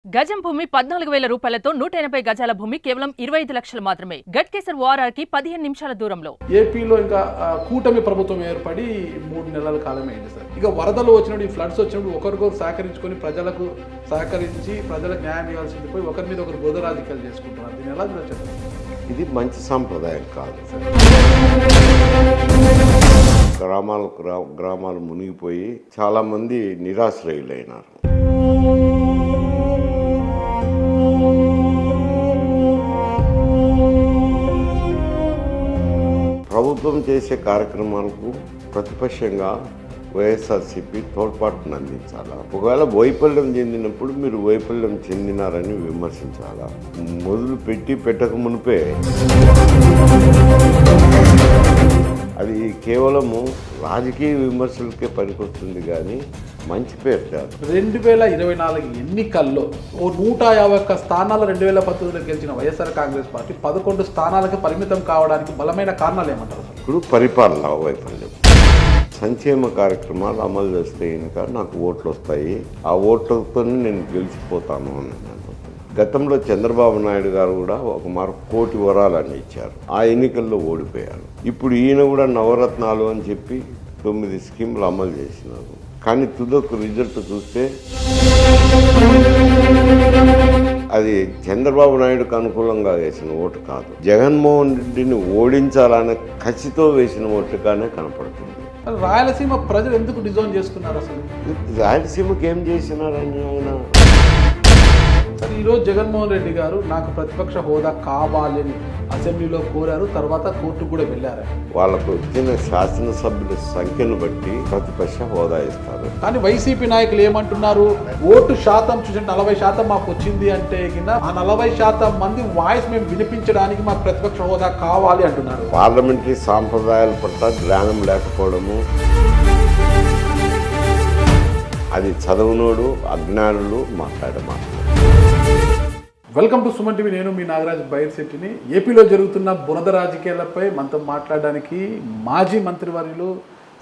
గజం భూమి 14,000 రూపాయలతో 180 గజాల భూమి కేవలం 25 లక్షలు మాత్రమే. గట్కేసర్ ఓఆర్ఆర్కి 15 నిమిషాల దూరంలో. ఏపీలో ఇంకా కూటమి ప్రభుత్వం ఏర్పడి 3 నెలల కాలమే అయింది సార్. ఇక వరదలు వచ్చినప్పుడు, ఈ ఫ్లడ్స్ వచ్చినప్పుడు ఒకరికొకరు సహకరించుకొని ప్రజలకు సహకరించి ప్రజలకు న్యాయం ఇవ్వాల్సింది పోయి ఒకరి మీద ఒకరు బురద రాజకీయాలు చేసుకుంటున్నారు. దీన్ని ఎలా చూడొచ్చు? ఇది మంచి సాంప్రదాయం కాదు సార్. గ్రామాలు మునిగిపోయి చాలామంది నిరాశ్రయులైనారు. ప్రభుత్వం చేసే కార్యక్రమాలకు ప్రతిపక్షంగా వైఎస్ఆర్సీపీ తోడ్పాటును అందించాలా. ఒకవేళ వైఫల్యం చెందినప్పుడు మీరు వైఫల్యం చెందినారని విమర్శించాలా. మొదలు పెట్టక మునిపే అది కేవలము రాజకీయ విమర్శలకే పనికొస్తుంది కానీ మంచి పేరు కాదు. 2024 ఎన్నికల్లో 151 స్థానాలు 2019లో గెలిచిన వైఎస్ఆర్ కాంగ్రెస్ పార్టీ 11 స్థానాలకు పరిమితం కావడానికి బలమైన కారణాలు ఏమంటారు? ఇప్పుడు పరిపాలన వైఫల్యం. సంక్షేమ కార్యక్రమాలు అమలు చేస్తే కనుక నాకు ఓట్లు వస్తాయి, ఆ ఓట్లతో నేను గెలిచిపోతాను అని గతంలో చంద్రబాబు నాయుడు గారు కూడా ఒక మారు 1 కోటి వరాలని ఇచ్చారు. ఆ ఎన్నికల్లో ఓడిపోయారు. ఇప్పుడు ఈయన కూడా నవరత్నాలు అని చెప్పి 9 స్కీములు అమలు చేసినారు. కానీ తుదకు రిజల్ట్ చూస్తే అది చంద్రబాబు నాయుడుకు అనుకూలంగా వేసిన ఓటు కాదు, జగన్మోహన్ రెడ్డిని ఓడించాలనే కసితో వేసిన ఓటుగానే కనపడుతుంది. రాయలసీమ ప్రజలు ఎందుకు డిజైన్ చేసుకున్నారు? అసలు రాయలసీమకి ఏం చేసినారని ఆయన ఈరోజు జగన్మోహన్ రెడ్డి గారు నాకు ప్రతిపక్ష హోదా కావాలని అసెంబ్లీలో కోరారు, తర్వాత కోర్టుకు కూడా వెళ్ళారు. వాళ్ళకు వచ్చిన శాసనసభ్యుల సంఖ్యను బట్టి ప్రతిపక్ష హోదా ఇస్తారు. కానీ వైసీపీ నాయకులు ఏమంటున్నారు? ఓటు శాతం చూసి 40% మాకు వచ్చింది అంటే కింద ఆ 40% మంది వాయిస్ మేము వినిపించడానికి మాకు ప్రతిపక్ష హోదా కావాలి అంటున్నారు. పార్లమెంటరీ సాంప్రదాయాల పట్ల జ్ఞానం లేకపోవడము, అది చదువునోడు అజ్ఞానులు మాట్లాడే మాట. Welcome to Suman TV. నేను మీ నాగరాజ్ బైర్శెట్టిని. ఏపీలో జరుగుతున్న బురద రాజకీయాలపై మనతో మాట్లాడడానికి మాజీ మంత్రివర్యులు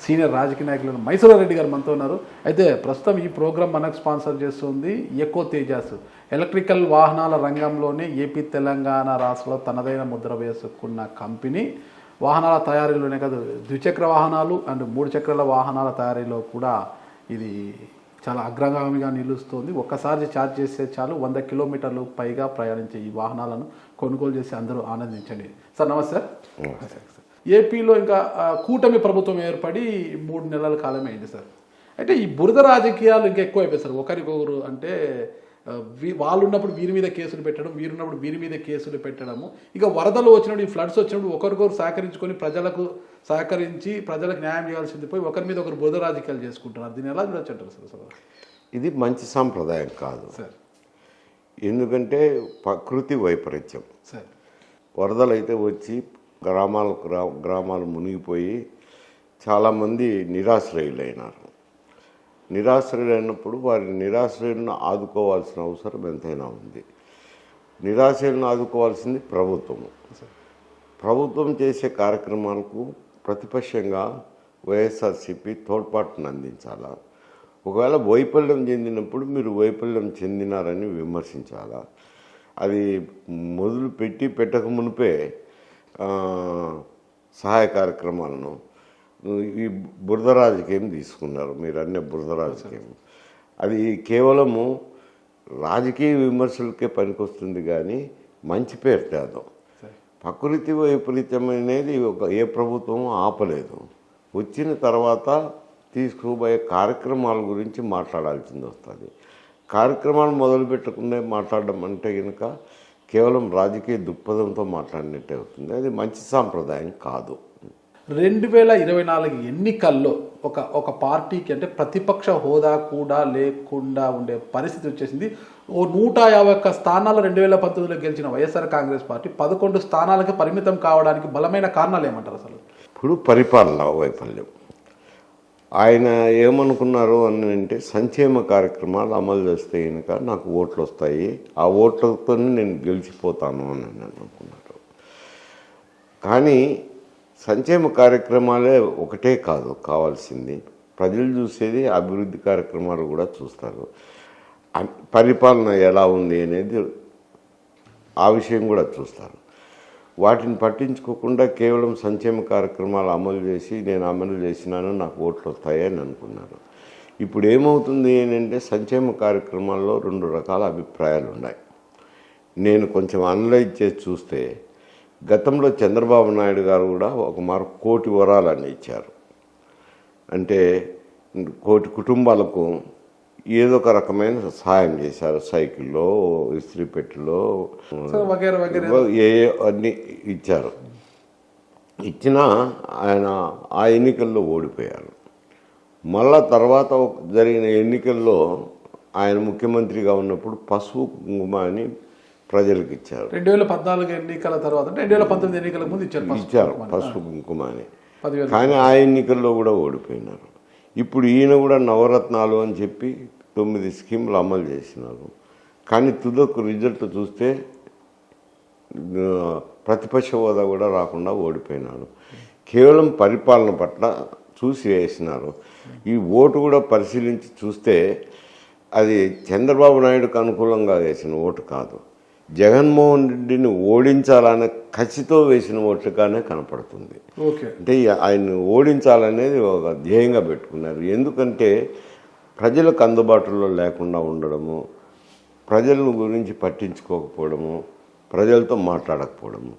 సీనియర్ రాజకీయ నాయకులు మైసూరా రెడ్డి గారు మనతో ఉన్నారు. అయితే ప్రస్తుతం ఈ ప్రోగ్రాం మనకు స్పాన్సర్ చేస్తుంది ఎకో తేజాస్. ఎలక్ట్రికల్ వాహనాల రంగంలోనే ఏపీ తెలంగాణ రాష్ట్రంలో తనదైన ముద్ర వేసుకున్న కంపెనీ. వాహనాల తయారీలోనే కాదు, ద్విచక్ర వాహనాలు అండ్ 3 చక్రాల వాహనాల తయారీలో కూడా ఇది చాలా అగ్రగామిగా నిలుస్తుంది. ఒక్కసారి ఛార్జ్ చేస్తే చాలు 100 కిలోమీటర్లు పైగా ప్రయాణించే ఈ వాహనాలను కొనుగోలు చేసి అందరూ ఆనందించండి. సార్ నమస్తే. ఏపీలో ఇంకా కూటమి ప్రభుత్వం ఏర్పడి 3 నెలల కాలమే అయింది సార్. అయితే ఈ బురద రాజకీయాలు ఇంకా ఎక్కువ అయిపోయి సార్. ఒకరికొకరు అంటే వాళ్ళు ఉన్నప్పుడు వీరి మీద కేసులు పెట్టడం, వీరున్నప్పుడు వీరి మీద కేసులు పెట్టడము. ఇక వరదలు వచ్చినప్పుడు, ఈ ఫ్లడ్స్ వచ్చినప్పుడు ఒకరికొకరు సహకరించుకొని ప్రజలకు సహకరించి ప్రజలకు న్యాయం చేయాల్సింది పోయి ఒకరి మీద ఒకరు బురద రాజకీయాలు చేసుకుంటున్నారు. దీన్ని ఎలా చూడొచ్చంటారు సార్? ఇది మంచి సాంప్రదాయం కాదు సార్. ఎందుకంటే ప్రకృతి వైపరీత్యం సార్. వరదలు అయితే వచ్చి గ్రామాలు మునిగిపోయి చాలామంది నిరాశ్రయులైనారు. నిరాశ్రయులైనప్పుడు వారి నిరాశ్రయులను ఆదుకోవాల్సిన అవసరం ఎంతైనా ఉంది. నిరాశ్రయులను ఆదుకోవాల్సింది ప్రభుత్వము. ప్రభుత్వం చేసే కార్యక్రమాలకు ప్రతిపక్షంగా వైఎస్ఆర్సీపీ తోడ్పాటును అందించాలా. ఒకవేళ వైఫల్యం చెందినప్పుడు మీరు వైఫల్యం చెందినారని విమర్శించాలా. అది మొదలు పెట్టక మునిపే సహాయ కార్యక్రమాలను ఈ బురద రాజకీయం తీసుకున్నారు. మీరు అన్నీ బురద రాజకీయం, అది కేవలము రాజకీయ విమర్శలకే పనికొస్తుంది కానీ మంచి పేరు కాదు. ప్రకృతి వైపరీత్యం అనేది ఏ ప్రభుత్వం ఆపలేదు. వచ్చిన తర్వాత తీసుకుపోయే కార్యక్రమాల గురించి మాట్లాడాల్సింది వస్తుంది. కార్యక్రమాలు మొదలుపెట్టకుండా మాట్లాడడం అంటే కనుక కేవలం రాజకీయ దృక్పథంతో మాట్లాడినట్టే అవుతుంది. అది మంచి సాంప్రదాయం కాదు. 2024 ఎన్నికల్లో ఒక పార్టీకి అంటే ప్రతిపక్ష హోదా కూడా లేకుండా ఉండే పరిస్థితి వచ్చేసింది. 151 స్థానాలు 2019లో గెలిచిన వైఎస్ఆర్ కాంగ్రెస్ పార్టీ 11 స్థానాలకు పరిమితం కావడానికి బలమైన కారణాలు ఏమంటారు అసలు? ఇప్పుడు పరిపాలన వైఫల్యం. ఆయన ఏమనుకున్నారు అని అంటే సంక్షేమ కార్యక్రమాలు అమలు చేస్తే కనుక నాకు ఓట్లు వస్తాయి, ఆ ఓట్లతో నేను గెలిచిపోతాను అని అనుకున్నారు. కానీ సంక్షేమ కార్యక్రమాలే ఒకటే కాదు కావాల్సింది, ప్రజలు చూసేది అభివృద్ధి కార్యక్రమాలు కూడా చూస్తారు. పరిపాలన ఎలా ఉంది అనేది ఆ విషయం కూడా చూస్తారు. వాటిని పట్టించుకోకుండా కేవలం సంక్షేమ కార్యక్రమాలు అమలు చేసి నేను అమలు చేసినాను నాకు ఓట్లు వస్తాయని అనుకున్నారు. ఇప్పుడు ఏమవుతుంది ఏంటంటే సంక్షేమ కార్యక్రమాల్లో 2 రకాల అభిప్రాయాలు ఉన్నాయి. నేను కొంచెం అనలైజ్ చేసి చూస్తే గతంలో చంద్రబాబు నాయుడు గారు కూడా ఒక మారు 1 కోటి వరాలని ఇచ్చారు. అంటే 1 కోటి కుటుంబాలకు ఏదో ఒక రకమైన సహాయం చేశారు. సైకిల్లో, ఇస్త్రీ పెట్టెలో అన్నీ ఇచ్చారు. ఇచ్చినా ఆయన ఆ ఎన్నికల్లో ఓడిపోయారు. మళ్ళా తర్వాత జరిగిన ఎన్నికల్లో ఆయన ముఖ్యమంత్రిగా ఉన్నప్పుడు పసుపు కుంకుమ అని ప్రజలకు ఇచ్చారు. 2014 ఎన్నికల తర్వాత 2019 ఎన్నికల ముందు ఇచ్చారు పసుపు కుంకుమ అని. కానీ ఆ ఎన్నికల్లో కూడా ఓడిపోయినారు. ఇప్పుడు ఈయన కూడా నవరత్నాలు అని చెప్పి 9 స్కీములు అమలు చేసినారు. కానీ తుదకు రిజల్ట్ చూస్తే ప్రతిపక్ష హోదా కూడా రాకుండా ఓడిపోయినాడు. కేవలం పరిపాలన పట్ల చూసి వేసినారు. ఈ ఓటు కూడా పరిశీలించి చూస్తే అది చంద్రబాబు నాయుడుకు అనుకూలంగా వేసిన ఓటు కాదు, జగన్మోహన్ రెడ్డిని ఓడించాలనే కసితో వేసిన ఓట్లుగానే కనపడుతుంది. అంటే ఆయన్ని ఓడించాలనేది ఒక ధ్యేయంగా పెట్టుకున్నారు. ఎందుకంటే ప్రజలకు అందుబాటులో లేకుండా ఉండడము, ప్రజల గురించి పట్టించుకోకపోవడము, ప్రజలతో మాట్లాడకపోవడము.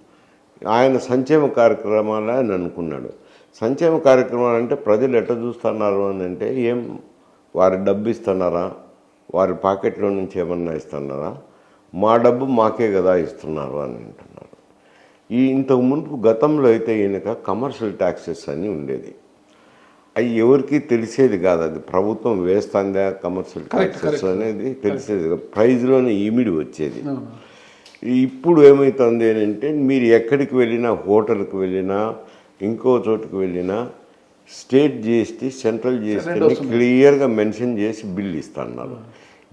ఆయన సంక్షేమ కార్యక్రమాలు అని అనుకున్నాడు. సంక్షేమ కార్యక్రమాలు అంటే ప్రజలు ఎట్లా చూస్తున్నారు అని అంటే ఏం వారి డబ్బు ఇస్తున్నారా, వారి పాకెట్లో నుంచి ఏమన్నా ఇస్తున్నారా, మా డబ్బు మాకే కదా ఇస్తున్నారు అని అంటున్నారు. ఇంతకు మునుపు గతంలో అయితే ఈయనక కమర్షియల్ ట్యాక్సెస్ అని ఉండేది. అవి ఎవరికి తెలిసేది కాదు. అది ప్రభుత్వం వేస్తుందా కమర్షియల్ ట్యాక్సెస్ అనేది తెలిసేది కాదు, ప్రైజ్లోనే ఇమిడి వచ్చేది. ఇప్పుడు ఏమవుతుంది అంటే మీరు ఎక్కడికి వెళ్ళినా, హోటల్కి వెళ్ళినా, ఇంకో చోటుకు వెళ్ళినా స్టేట్ జిఎస్టీ, సెంట్రల్ జిఎస్టీని క్లియర్గా మెన్షన్ చేసి బిల్ ఇస్తున్నారు.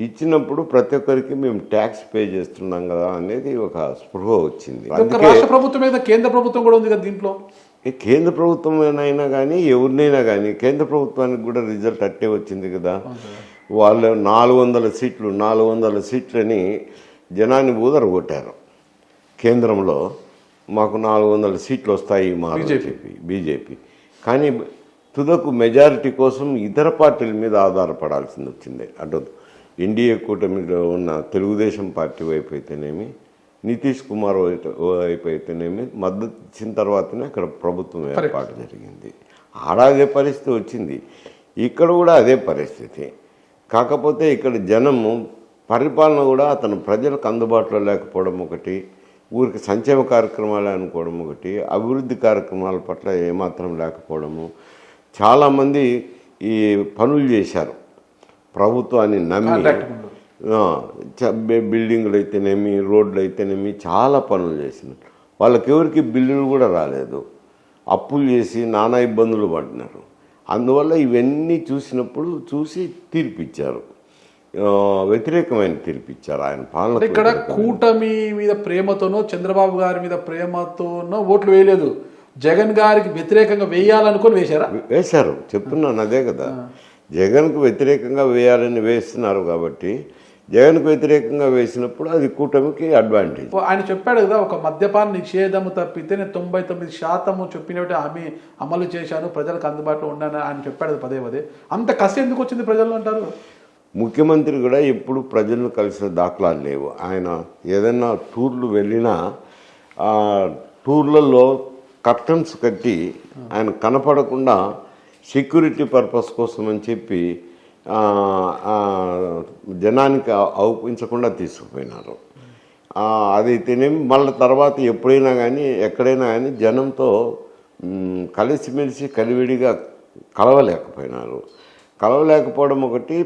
ఇచ్చినప్పుడు ప్రతి ఒక్కరికి మేము ట్యాక్స్ పే చేస్తున్నాం కదా అనేది ఒక స్పృహ వచ్చింది. రాష్ట్ర ప్రభుత్వం మీద కేంద్ర ప్రభుత్వం కూడా ఉంది కదా దీంట్లో. కేంద్ర ప్రభుత్వం అయినా కానీ ఎవరినైనా కానీ కేంద్ర ప్రభుత్వానికి కూడా రిజల్ట్ అట్టే వచ్చింది కదా. వాళ్ళు 400 సీట్లని జనాన్ని ఊదరగొట్టారు. కేంద్రంలో మాకు 400 సీట్లు వస్తాయి మాకు చెప్పి బీజేపీ. కానీ తుదకు మెజారిటీ కోసం ఇతర పార్టీల మీద ఆధారపడాల్సింది వచ్చింది. అటు ఎన్డీఏ కూటమిలో ఉన్న తెలుగుదేశం పార్టీ వైపు అయితేనేమి, నితీష్ కుమార్ వైపు అయితేనేమి మద్దతు ఇచ్చిన తర్వాతనే అక్కడ ప్రభుత్వం ఏర్పాటు జరిగింది. ఆడ అదే పరిస్థితి వచ్చింది, ఇక్కడ కూడా అదే పరిస్థితి. కాకపోతే ఇక్కడ జనము పరిపాలన కూడా అతను ప్రజలకు అందుబాటులో లేకపోవడం ఒకటి, ఊరికి సంక్షేమ కార్యక్రమాలు అనుకోవడం ఒకటి, అభివృద్ధి కార్యక్రమాల పట్ల ఏమాత్రం లేకపోవడము. చాలామంది ఈ పనులు చేశారు ప్రభుత్వాన్ని నమ్మి. బిల్డింగ్లు అయితేనేమి, రోడ్లు అయితేనేమి చాలా పనులు చేసినారు. వాళ్ళకి ఎవరికి బిల్లులు కూడా రాలేదు, అప్పులు చేసి నానా ఇబ్బందులు పడినారు. అందువల్ల ఇవన్నీ చూసి తీర్పిచ్చారు, వ్యతిరేకమైన తీర్పిచ్చారు ఆయన పాలన. ఇక్కడ కూటమి మీద ప్రేమతోనో, చంద్రబాబు గారి మీద ప్రేమతోనో ఓట్లు వేయలేదు, జగన్ గారికి వ్యతిరేకంగా వేయాలనుకొని వేశారు. చెప్తున్నాను అదే కదా, జగన్కు వ్యతిరేకంగా వేయాలని వేస్తున్నారు. కాబట్టి జగన్కు వ్యతిరేకంగా వేసినప్పుడు అది కూటమికి అడ్వాంటేజ్. ఆయన చెప్పాడు కదా, ఒక మద్యపాన నిషేధము తప్పితే నేను 99% చెప్పినట్టు హామీ అమలు చేశాను, ప్రజలకు అందుబాటులో ఉన్నాను ఆయన చెప్పాడు పదే. అంత కసి ఎందుకు వచ్చింది ప్రజల్లో అంటారు? ముఖ్యమంత్రి కూడా ఎప్పుడు ప్రజలను కలిసిన దాఖలాలు లేవు. ఆయన ఏదైనా టూర్లు వెళ్ళినా టూర్లలో కర్టన్స్ కట్టి ఆయన కనపడకుండా సెక్యూరిటీ పర్పస్ కోసం అని చెప్పి జనానికి అవుపించకుండా తీసుకుపోయినారు. అదైతేనేమి మళ్ళీ తర్వాత ఎప్పుడైనా కానీ ఎక్కడైనా కానీ జనంతో కలిసిమెలిసి కలివిడిగా కలవలేకపోయినారు. కలవలేకపోవడం ఒకటి,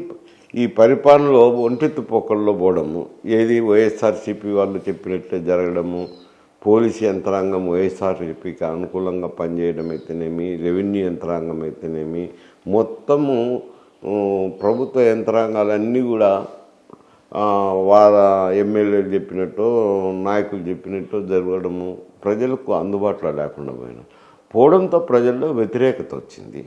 ఈ పరిపాలనలో ఒంటెత్తు పోకల్లో పోవడము, ఏది వైఎస్ఆర్సీపీ వాళ్ళు చెప్పినట్లే జరగడము, పోలీసు యంత్రాంగం వైఎస్ఆర్సీపీకి అనుకూలంగా పనిచేయడం అయితేనేమి, రెవెన్యూ యంత్రాంగం అయితేనేమి, మొత్తము ప్రభుత్వ యంత్రాంగాలన్నీ కూడా వారి ఎమ్మెల్యేలు చెప్పినట్టు, నాయకులు చెప్పినట్టు జరగడము, ప్రజలకు అందుబాటులో లేకుండా పోవడంతో ప్రజల్లో వ్యతిరేకత వచ్చింది.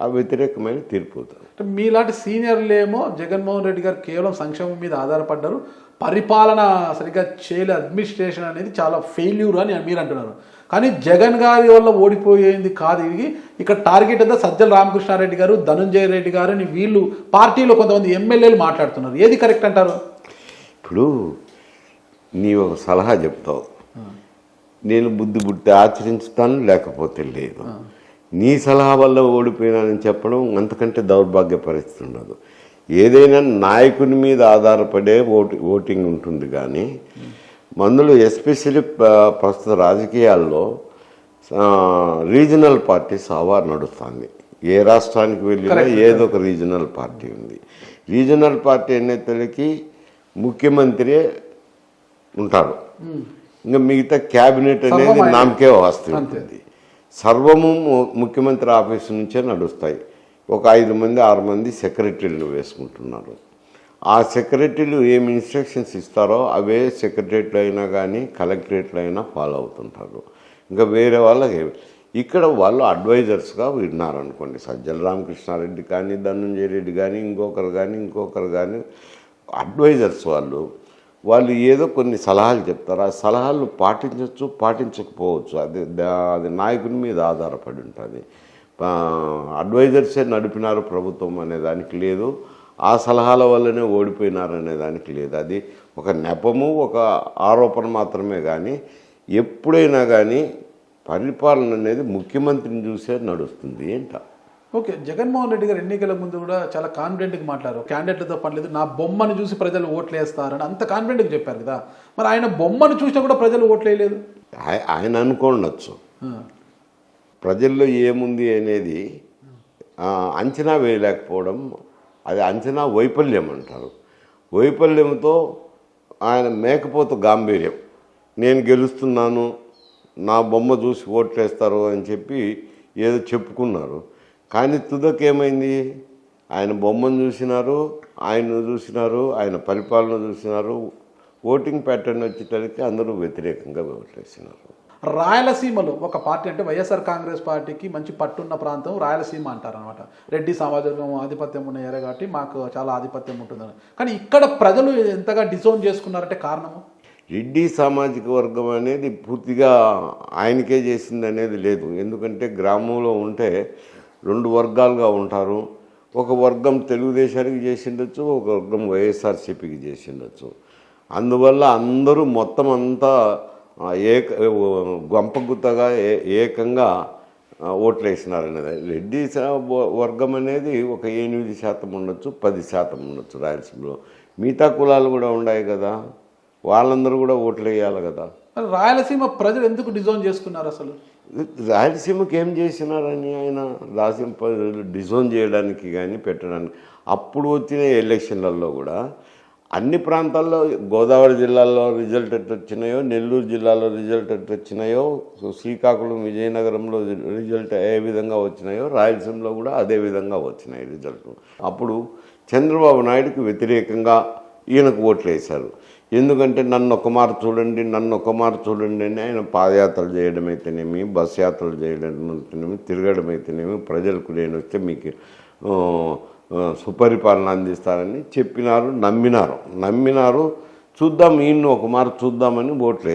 ఆ వ్యతిరేకమైన తీర్పు అవుతుంది. అంటే మీలాంటి సీనియర్లేమో జగన్మోహన్ రెడ్డి గారు కేవలం సంక్షేమం మీద ఆధారపడ్డారు, పరిపాలన సరిగ్గా చేయలే, అడ్మినిస్ట్రేషన్ అనేది చాలా ఫెయిల్యూర్ అని మీరు అంటున్నారు. కానీ జగన్ గారి వల్ల ఓడిపోయింది కాదు ఇది. ఇక్కడ టార్గెట్ అంతా సజ్జల రామకృష్ణారెడ్డి గారు, ధనుంజయ రెడ్డి గారు అని వీళ్ళు పార్టీలో కొంతమంది ఎమ్మెల్యేలు మాట్లాడుతున్నారు. ఏది కరెక్ట్ అంటారు? ఇప్పుడు నీ ఒక సలహా చెప్తావు, నేను బుద్ధి బుట్టి ఆచరించుతాను, లేకపోతే లేదు. నీ సలహా వల్ల ఓడిపోయినానని చెప్పడం అంతకంటే దౌర్భాగ్య పరిస్థితి ఉండదు. ఏదైనా నాయకుని మీద ఆధారపడే ఓటింగ్ ఉంటుంది. కానీ మందులు ఎస్పెషల్లీ ప్రస్తుత రాజకీయాల్లో రీజనల్ పార్టీస్ హవా నడుస్తుంది. ఏ రాష్ట్రానికి వెళ్ళినా ఏదో ఒక రీజనల్ పార్టీ ఉంది. రీజనల్ పార్టీ నేతలకి ముఖ్యమంత్రి ఉంటాడు, ఇంకా మిగతా క్యాబినెట్ అనేది నామకే వస్తుంది. సర్వము ముఖ్యమంత్రి ఆఫీసు నుంచే నడుస్తాయి. ఒక 5 మంది 6 మంది సెక్రటరీలు వేసుకుంటున్నారు. ఆ సెక్రటరీలు ఏమి ఇన్స్ట్రక్షన్స్ ఇస్తారో అవే సెక్రటరీలు అయినా కానీ కలెక్టరేట్లు అయినా ఫాలో అవుతుంటారు. ఇంకా వేరే వాళ్ళకి ఇక్కడ వాళ్ళు అడ్వైజర్స్గా విన్నారనుకోండి, సజ్జల రామకృష్ణారెడ్డి కానీ, ధనుంజయ రెడ్డి కానీ, ఇంకొకరు కానీ అడ్వైజర్స్ వాళ్ళు ఏదో కొన్ని సలహాలు చెప్తారు. ఆ సలహాలు పాటించవచ్చు, పాటించకపోవచ్చు. అది నాయకుని మీద ఆధారపడి ఉంటుంది. అడ్వైజర్సే నడిపినారు ప్రభుత్వం అనే దానికి లేదు, ఆ సలహాల వల్లనే ఓడిపోయినారు అనే దానికి లేదు. అది ఒక నెపము, ఒక ఆరోపణ మాత్రమే. కానీ ఎప్పుడైనా కానీ పరిపాలన అనేది ముఖ్యమంత్రిని చూసే నడుస్తుంది ఏంట. ఓకే, జగన్మోహన్ రెడ్డి గారు ఎన్నికల ముందు కూడా చాలా కాన్ఫిడెంట్గా మాట్లాడారు. క్యాండిడేట్లతో పనిలేదు, నా బొమ్మను చూసి ప్రజలు ఓట్లు వేస్తారని అంత కాన్ఫిడెంట్గా చెప్పారు కదా. మరి ఆయన బొమ్మను చూసినా కూడా ప్రజలు ఓట్లు వేయలేదు. ఆయన అనుకోండొచ్చు, ప్రజల్లో ఏముంది అనేది అంచనా వేయలేకపోవడం, అది అంచనా వైఫల్యం అంటారు. వైఫల్యంతో ఆయన మేకపోతు గాంభీర్యం, నేను గెలుస్తున్నాను, నా బొమ్మ చూసి ఓట్లేస్తారు అని చెప్పి ఏదో చెప్పుకున్నారు. కానీ తుదకేమైంది? ఆయన బొమ్మను చూసినారు, ఆయన్ను చూసినారు, ఆయన పరిపాలన చూసినారు. ఓటింగ్ ప్యాటర్న్ వచ్చేసరికి అందరూ వ్యతిరేకంగా ఓట్లేసినారు. రాయలసీమలో ఒక పార్టీ అంటే వైఎస్ఆర్ కాంగ్రెస్ పార్టీకి మంచి పట్టున్న ప్రాంతం రాయలసీమ అంటారనమాట. రెడ్డి సమాజం ఆధిపత్యం ఉన్న ఏరియా కాబట్టి మాకు చాలా ఆధిపత్యం ఉంటుందని. కానీ ఇక్కడ ప్రజలు ఎంతగా డిసోన్ చేసుకున్నారంటే కారణము రెడ్డి సామాజిక వర్గం అనేది పూర్తిగా ఆయనకే చేసింది అనేది లేదు. ఎందుకంటే గ్రామంలో ఉంటే 2 వర్గాలుగా ఉంటారు. ఒక వర్గం తెలుగుదేశానికి చేసిండొచ్చు, ఒక వర్గం వైఎస్ఆర్సీపీకి చేసిండొచ్చు. అందువల్ల అందరూ మొత్తం అంతా గొంపగుత్తగా ఏకంగా ఓట్లు వేసినారనేది. రెడ్డి వర్గం అనేది ఒక 8% ఉండొచ్చు, 10% ఉండొచ్చు రాయలసీమలో. మిగతా కులాలు కూడా ఉన్నాయి కదా, వాళ్ళందరూ కూడా ఓట్లు వేయాలి కదా. రాయలసీమ ప్రజలు ఎందుకు డిజోన్ చేసుకున్నారు? అసలు రాయలసీమకి ఏం చేసినారని ఆయన రాయలసీమ ప్రజలు డిజోన్ చేయడానికి కానీ పెట్టడానికి. అప్పుడు వచ్చిన ఎలక్షన్లలో కూడా అన్ని ప్రాంతాల్లో, గోదావరి జిల్లాలో రిజల్ట్ ఎట్టు వచ్చినాయో, నెల్లూరు జిల్లాలో రిజల్ట్ ఎట్టు వచ్చినాయో, శ్రీకాకుళం విజయనగరంలో రిజల్ట్ ఏ విధంగా వచ్చినాయో, రాయలసీమలో కూడా అదే విధంగా వచ్చినాయి రిజల్ట్. అప్పుడు చంద్రబాబు నాయుడుకి వ్యతిరేకంగా ఈయనకు ఓట్లు వేశారు. ఎందుకంటే నన్ను ఒక మారు చూడండి అని ఆయన పాదయాత్రలు చేయడం అయితేనేమి, బస్ యాత్రలు చేయడం అయితేనేమి, తిరగడం అయితేనేమి, ప్రజలకు నేను వస్తే మీకు సుపరిపాలన అందిస్తారని చెప్పినారు, నమ్మినారు. చూద్దాం, ఈయన్ని ఒక మారు చూద్దామని ఓట్లు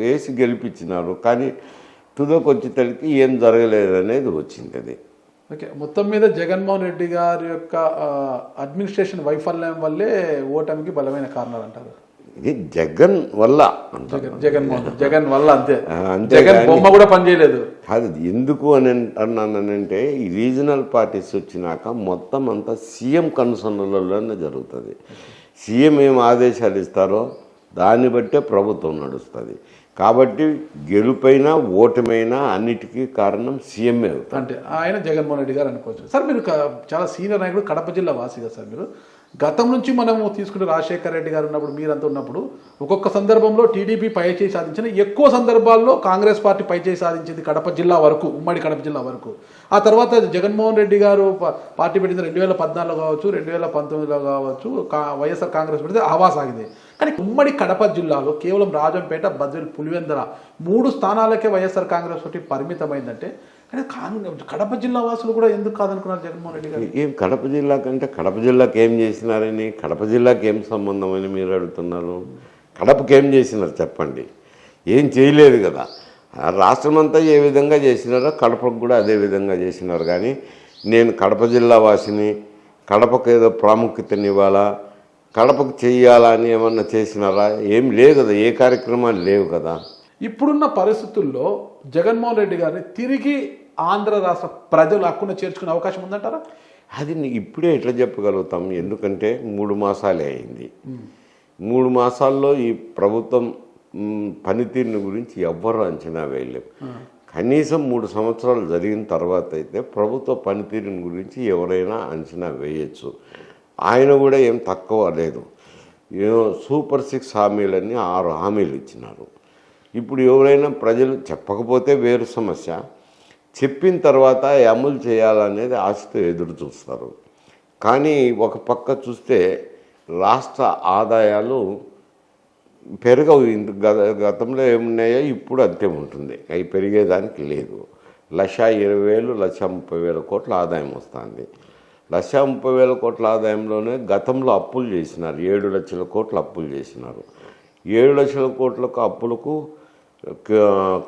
వేసి గెలిపించినారు. కానీ తుదకొచ్చేసరికి ఏం జరగలేదు అనేది వచ్చింది. అది ఓకే, మొత్తం మీద జగన్మోహన్ రెడ్డి గారి యొక్క అడ్మినిస్ట్రేషన్ వైఫల్యం వల్లే ఓటమికి బలమైన కారణాలు అంటారు. ఇది జగన్ వల్ల, జగన్ వల్ల అంతే. జగన్ బొమ్మ కూడా పనిచేయలేదు. అది ఎందుకు అని అన్నానంటే, ఈ రీజనల్ పార్టీస్ వచ్చినాక మొత్తం అంతా సీఎం కన్సర్న్లలోనే జరుగుతుంది. సీఎం ఏం ఆదేశాలు ఇస్తారో దాన్ని బట్టే ప్రభుత్వం నడుస్తుంది. కాబట్టి గెలుపైనా ఓటమైనా అన్నిటికీ కారణం సీఎంఏ అవుతుంది. అంటే ఆయన జగన్మోహన్ రెడ్డి గారు అనుకోవచ్చు. సార్, మీరు చాలా సీనియర్ నాయకుడు, కడప జిల్లా వాసిగా సార్. మీరు గతం నుంచి మనము తీసుకుంటే రాజశేఖర రెడ్డి గారు ఉన్నప్పుడు, మీరంతా ఉన్నప్పుడు ఒక్కొక్క సందర్భంలో టీడీపీ పైచేయి సాధించిన, ఎక్కువ సందర్భాల్లో కాంగ్రెస్ పార్టీ పైచేయి సాధించింది కడప జిల్లా వరకు, ఉమ్మడి కడప జిల్లా వరకు. ఆ తర్వాత జగన్మోహన్ రెడ్డి గారు పార్టీ పెట్టింది 2014 కావచ్చు, 2019 కావచ్చు, వైఎస్ఆర్ కాంగ్రెస్ పెడితే హవా సాగింది. కానీ ఉమ్మడి కడప జిల్లాలో కేవలం రాజంపేట, బద్వేల్, పులివెందుల 3 స్థానాలకే వైఎస్ఆర్ కాంగ్రెస్ పార్టీ పరిమితమైందంటే కానీ కడప జిల్లా వాసులు కూడా ఎందుకు కాదనుకున్నారు జగన్మోహన్ రెడ్డి గారు? ఏం కడప జిల్లా కంటే కడప జిల్లాకి ఏం చేసినారని, కడప జిల్లాకి ఏం సంబంధం అని మీరు అడుగుతున్నారు? కడపకి ఏం చేసినారు చెప్పండి? ఏం చేయలేదు కదా. రాష్ట్రం అంతా ఏ విధంగా చేసినారో కడపకు కూడా అదే విధంగా చేసినారు. కానీ నేను కడప జిల్లా వాసిని, కడపకు ఏదో ప్రాముఖ్యతనివ్వాలా, కడపకు చెయ్యాలా అని ఏమన్నా చేసినారా? ఏం లేవు కదా, ఏ కార్యక్రమాలు లేవు కదా. ఇప్పుడున్న పరిస్థితుల్లో జగన్మోహన్ రెడ్డి గారిని తిరిగి ఆంధ్ర రాష్ట్ర ప్రజలు హక్కున చేర్చుకునే అవకాశం ఉందంటారా? అది ఇప్పుడే ఎట్లా చెప్పగలుగుతాం? ఎందుకంటే 3 మాసాలే అయింది. 3 మాసాల్లో ఈ ప్రభుత్వం పనితీరుని గురించి ఎవ్వరూ అంచనా వేయలేము. కనీసం 3 సంవత్సరాలు జరిగిన తర్వాత అయితే ప్రభుత్వ పనితీరుని గురించి ఎవరైనా అంచనా వేయచ్చు. ఆయన కూడా ఏం తక్కువ లేదు. సూపర్ 6 హామీలన్నీ 6 హామీలు ఇచ్చినారు. ఇప్పుడు ఎవరైనా ప్రజలు చెప్పకపోతే వేరు సమస్య, చెప్పిన తర్వాత అమలు చేయాలనేది ఆశతో ఎదురు చూస్తారు. కానీ ఒక పక్క చూస్తే రాష్ట్ర ఆదాయాలు పెరగవు. గతంలో ఏమున్నాయో ఇప్పుడు అంతే ఉంటుంది, అవి పెరిగేదానికి లేదు. 1,20,000 1,30,000 కోట్ల ఆదాయం వస్తుంది. 1,30,000 కోట్ల ఆదాయంలోనే గతంలో అప్పులు చేసినారు, 7 లక్షల కోట్ల అప్పులు చేసినారు. 7 లక్షల కోట్లకు అప్పులకు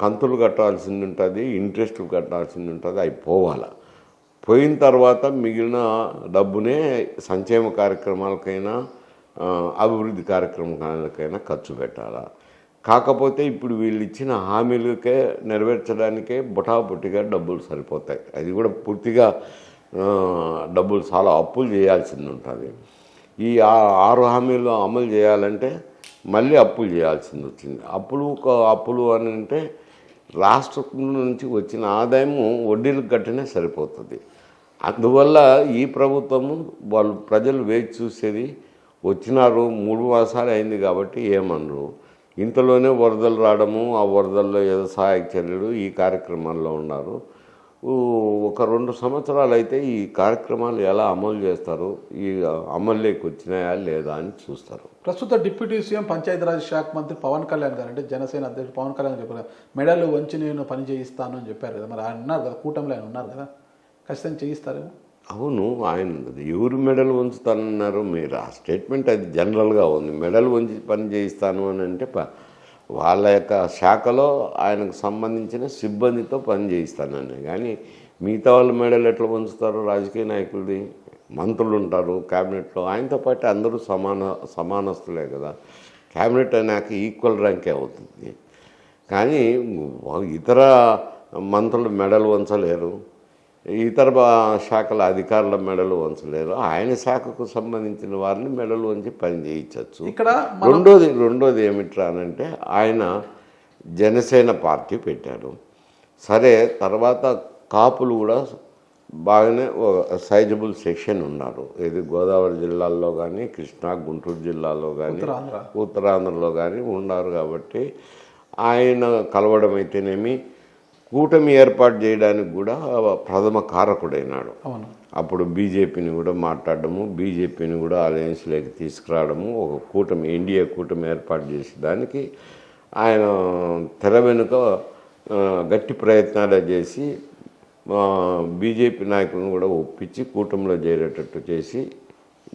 కంతులు కట్టాల్సింది ఉంటుంది, ఇంట్రెస్ట్లు కట్టాల్సింది ఉంటుంది. అవి పోవాలి. పోయిన తర్వాత మిగిలిన డబ్బునే సంక్షేమ కార్యక్రమాలకైనా అభివృద్ధి కార్యక్రమాలకైనా ఖర్చు పెట్టాలా. కాకపోతే ఇప్పుడు వీళ్ళు ఇచ్చిన హామీలకే నెరవేర్చడానికే బుటాబుట్టిగా డబ్బులు సరిపోతాయి. అది కూడా పూర్తిగా డబ్బులు చాలా అప్పులు చేయాల్సింది ఉంటుంది. ఈ 6 హామీలు అమలు చేయాలంటే మళ్ళీ అప్పులు చేయాల్సింది వచ్చింది. అప్పులు అని అంటే రాష్ట్రం నుంచి వచ్చిన ఆదాయము వడ్డీలకు కట్టినే సరిపోతుంది. అందువల్ల ఈ ప్రభుత్వము వాళ్ళు ప్రజలు వేచి చూసేది, వచ్చినారు 3 మాసాలు అయింది కాబట్టి ఏమనరు. ఇంతలోనే వరదలు రావడము, ఆ వరదల్లో ఏదో సహాయక చర్యలు ఈ కార్యక్రమాల్లో ఉన్నారు. ఒక 2 సంవత్సరాలు అయితే ఈ కార్యక్రమాలు ఎలా అమలు చేస్తారు, ఈ అమల్లోకి వచ్చినాయా లేదా అని చూస్తారు. ప్రస్తుత డిప్యూటీ సీఎం పంచాయతీరాజ్ శాఖ మంత్రి పవన్ కళ్యాణ్ గారు, అంటే జనసేన అధ్యక్షుడు పవన్ కళ్యాణ్ చెప్పారు, మెడలు వంచి నేను పని చేయిస్తాను అని చెప్పారు కదా. మరి ఆయన ఉన్నారు కదా, కూటమిలో ఆయన ఉన్నారు కదా, ఖచ్చితంగా చేయిస్తారేమో. అవును, ఆయన ఎవరు మెడలు వంచుతానన్నారు? మీరు ఆ స్టేట్మెంట్ అది జనరల్గా ఉంది. మెడలు వంచి పని చేయిస్తాను అని అంటే వాళ్ళ యొక్క శాఖలో ఆయనకు సంబంధించిన సిబ్బందితో పని చేయిస్తానని. కానీ మిగతా వాళ్ళ మెడలు ఎట్లా వంచుతారు? రాజకీయ నాయకులది మంత్రులు ఉంటారు క్యాబినెట్లో, ఆయనతో పాటు అందరూ సమానస్తులే కదా. క్యాబినెట్ అయినాక ఈక్వల్ ర్యాంకే అవుతుంది. కానీ ఇతర మంత్రులు మెడలు వంచలేరు, ఇతర శాఖల అధికారుల మెడలు వంచలేరు. ఆయన శాఖకు సంబంధించిన వారిని మెడలు వంచి పని చేయించవచ్చు. ఇక్కడ రెండోది ఏమిట్రా అనంటే, ఆయన జనసేన పార్టీ పెట్టారు. సరే, తర్వాత కాపులు కూడా బాగానే సైజబుల్ సెక్షన్ ఉన్నారు. ఇది గోదావరి జిల్లాల్లో కానీ, కృష్ణా గుంటూరు జిల్లాలో కానీ, ఉత్తరాంధ్రలో కానీ ఉన్నారు. కాబట్టి ఆయన కలవడం అయితేనేమి, కూటమి ఏర్పాటు చేయడానికి కూడా ప్రథమ కారకుడైనాడు. అప్పుడు బీజేపీని కూడా మాట్లాడడము, బీజేపీని కూడా అలయన్స్లోకి తీసుకురావడము, ఒక కూటమి ఎన్డీఏ కూటమి ఏర్పాటు చేసేదానికి ఆయన తెర వెనుక గట్టి ప్రయత్నాలు చేసి బీజేపీ నాయకులను కూడా ఒప్పించి కూటమిలో చేరేటట్టు చేసి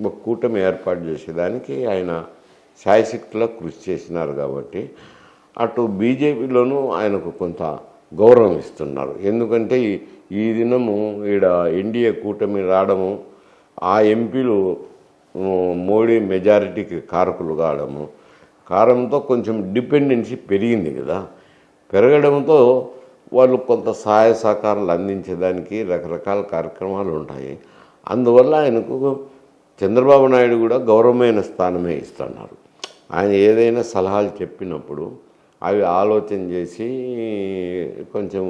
ఒక కూటమి ఏర్పాటు చేసేదానికి ఆయన శాయశక్తిలో కృషి చేసినారు. కాబట్టి అటు బీజేపీలోనూ ఆయనకు కొంత గౌరవం ఇస్తున్నారు. ఎందుకంటే ఈ దినము ఈడ ఎన్డీఏ కూటమి రావడము, ఆ ఎంపీలు మోడీ మెజారిటీకి కారకులు కావడంతో కొంచెం డిపెండెన్సీ పెరిగింది కదా. పెరగడంతో వాళ్ళు కొంత సహాయ సహకారాలు అందించేదానికి రకరకాల కార్యక్రమాలు ఉంటాయి. అందువల్ల ఆయనకు చంద్రబాబు నాయుడు కూడా గౌరవమైన స్థానమే ఇస్తున్నారు. ఆయన ఏదైనా సలహాలు చెప్పినప్పుడు అవి ఆలోచన చేసి కొంచెం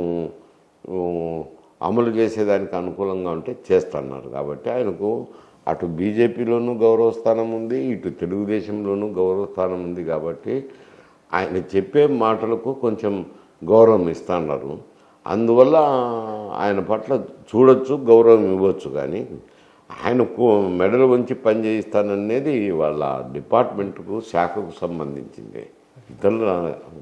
అమలు చేసేదానికి అనుకూలంగా ఉంటే చేస్తున్నారు. కాబట్టి ఆయనకు అటు బీజేపీలోనూ గౌరవస్థానం ఉంది, ఇటు తెలుగుదేశంలోనూ గౌరవస్థానం ఉంది. కాబట్టి ఆయన చెప్పే మాటలకు కొంచెం గౌరవం ఇస్తున్నారు. అందువల్ల ఆయన పట్ల చూడొచ్చు, గౌరవం ఇవ్వచ్చు. కానీ ఆయనకు మెడలు వంచి పని చేయిస్తాననేది వాళ్ళ డిపార్ట్మెంట్కు శాఖకు సంబంధించింది. ఇతరుల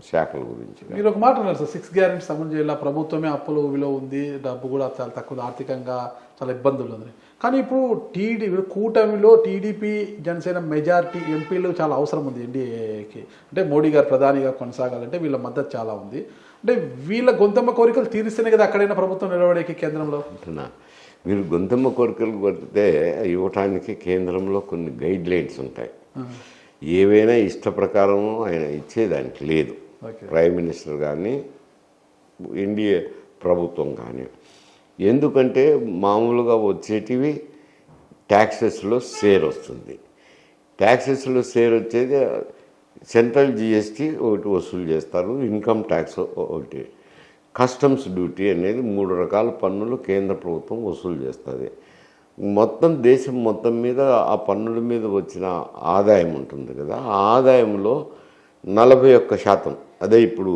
శాఖల గురించి. మీరు ఒక మాట అన్నారు సార్, 6 గ్యారెంటీస్ అమలు చేయాల, ప్రభుత్వమే అప్పుల ఊబిలో ఉంది, డబ్బు కూడా చాలా తక్కువ, ఆర్థికంగా చాలా ఇబ్బందులు ఉంది. కానీ ఇప్పుడు కూటమిలో టీడీపీ జనసేన మెజారిటీ ఎంపీలు చాలా అవసరం ఉంది ఎన్డీఏకి. అంటే మోడీ గారు ప్రధానిగా కొనసాగాలంటే వీళ్ళ మద్దతు చాలా ఉంది. అంటే వీళ్ళ గొంతమ్మ కోరికలు తీరిస్తేనే కదా అక్కడైనా ప్రభుత్వం నిలబడేకి కేంద్రంలో. మీరు గొంతమ్మ కోరికలు పడితే ఇవ్వటానికి కేంద్రంలో కొన్ని గైడ్ లైన్స్ ఉంటాయి. ఏవైనా ఇష్ట ప్రకారం ఆయన ఇచ్చేదానికి లేదు. ప్రైమ్ మినిస్టర్ కానీ ఎన్డీఏ ప్రభుత్వం కానీ. ఎందుకంటే మామూలుగా వచ్చేటివి ట్యాక్సెస్లో షేర్ వస్తుంది. ట్యాక్సెస్లో షేర్ వచ్చేది సెంట్రల్ జిఎస్టీ ఒకటి వసూలు చేస్తారు, ఇన్కమ్ ట్యాక్స్ ఒకటి, కస్టమ్స్ డ్యూటీ అనేది 3 రకాల పన్నులు కేంద్ర ప్రభుత్వం వసూలు చేస్తుంది. మొత్తం దేశం మొత్తం మీద ఆ పన్నుల మీద వచ్చిన ఆదాయం ఉంటుంది కదా, ఆ ఆదాయంలో 41%, అదే ఇప్పుడు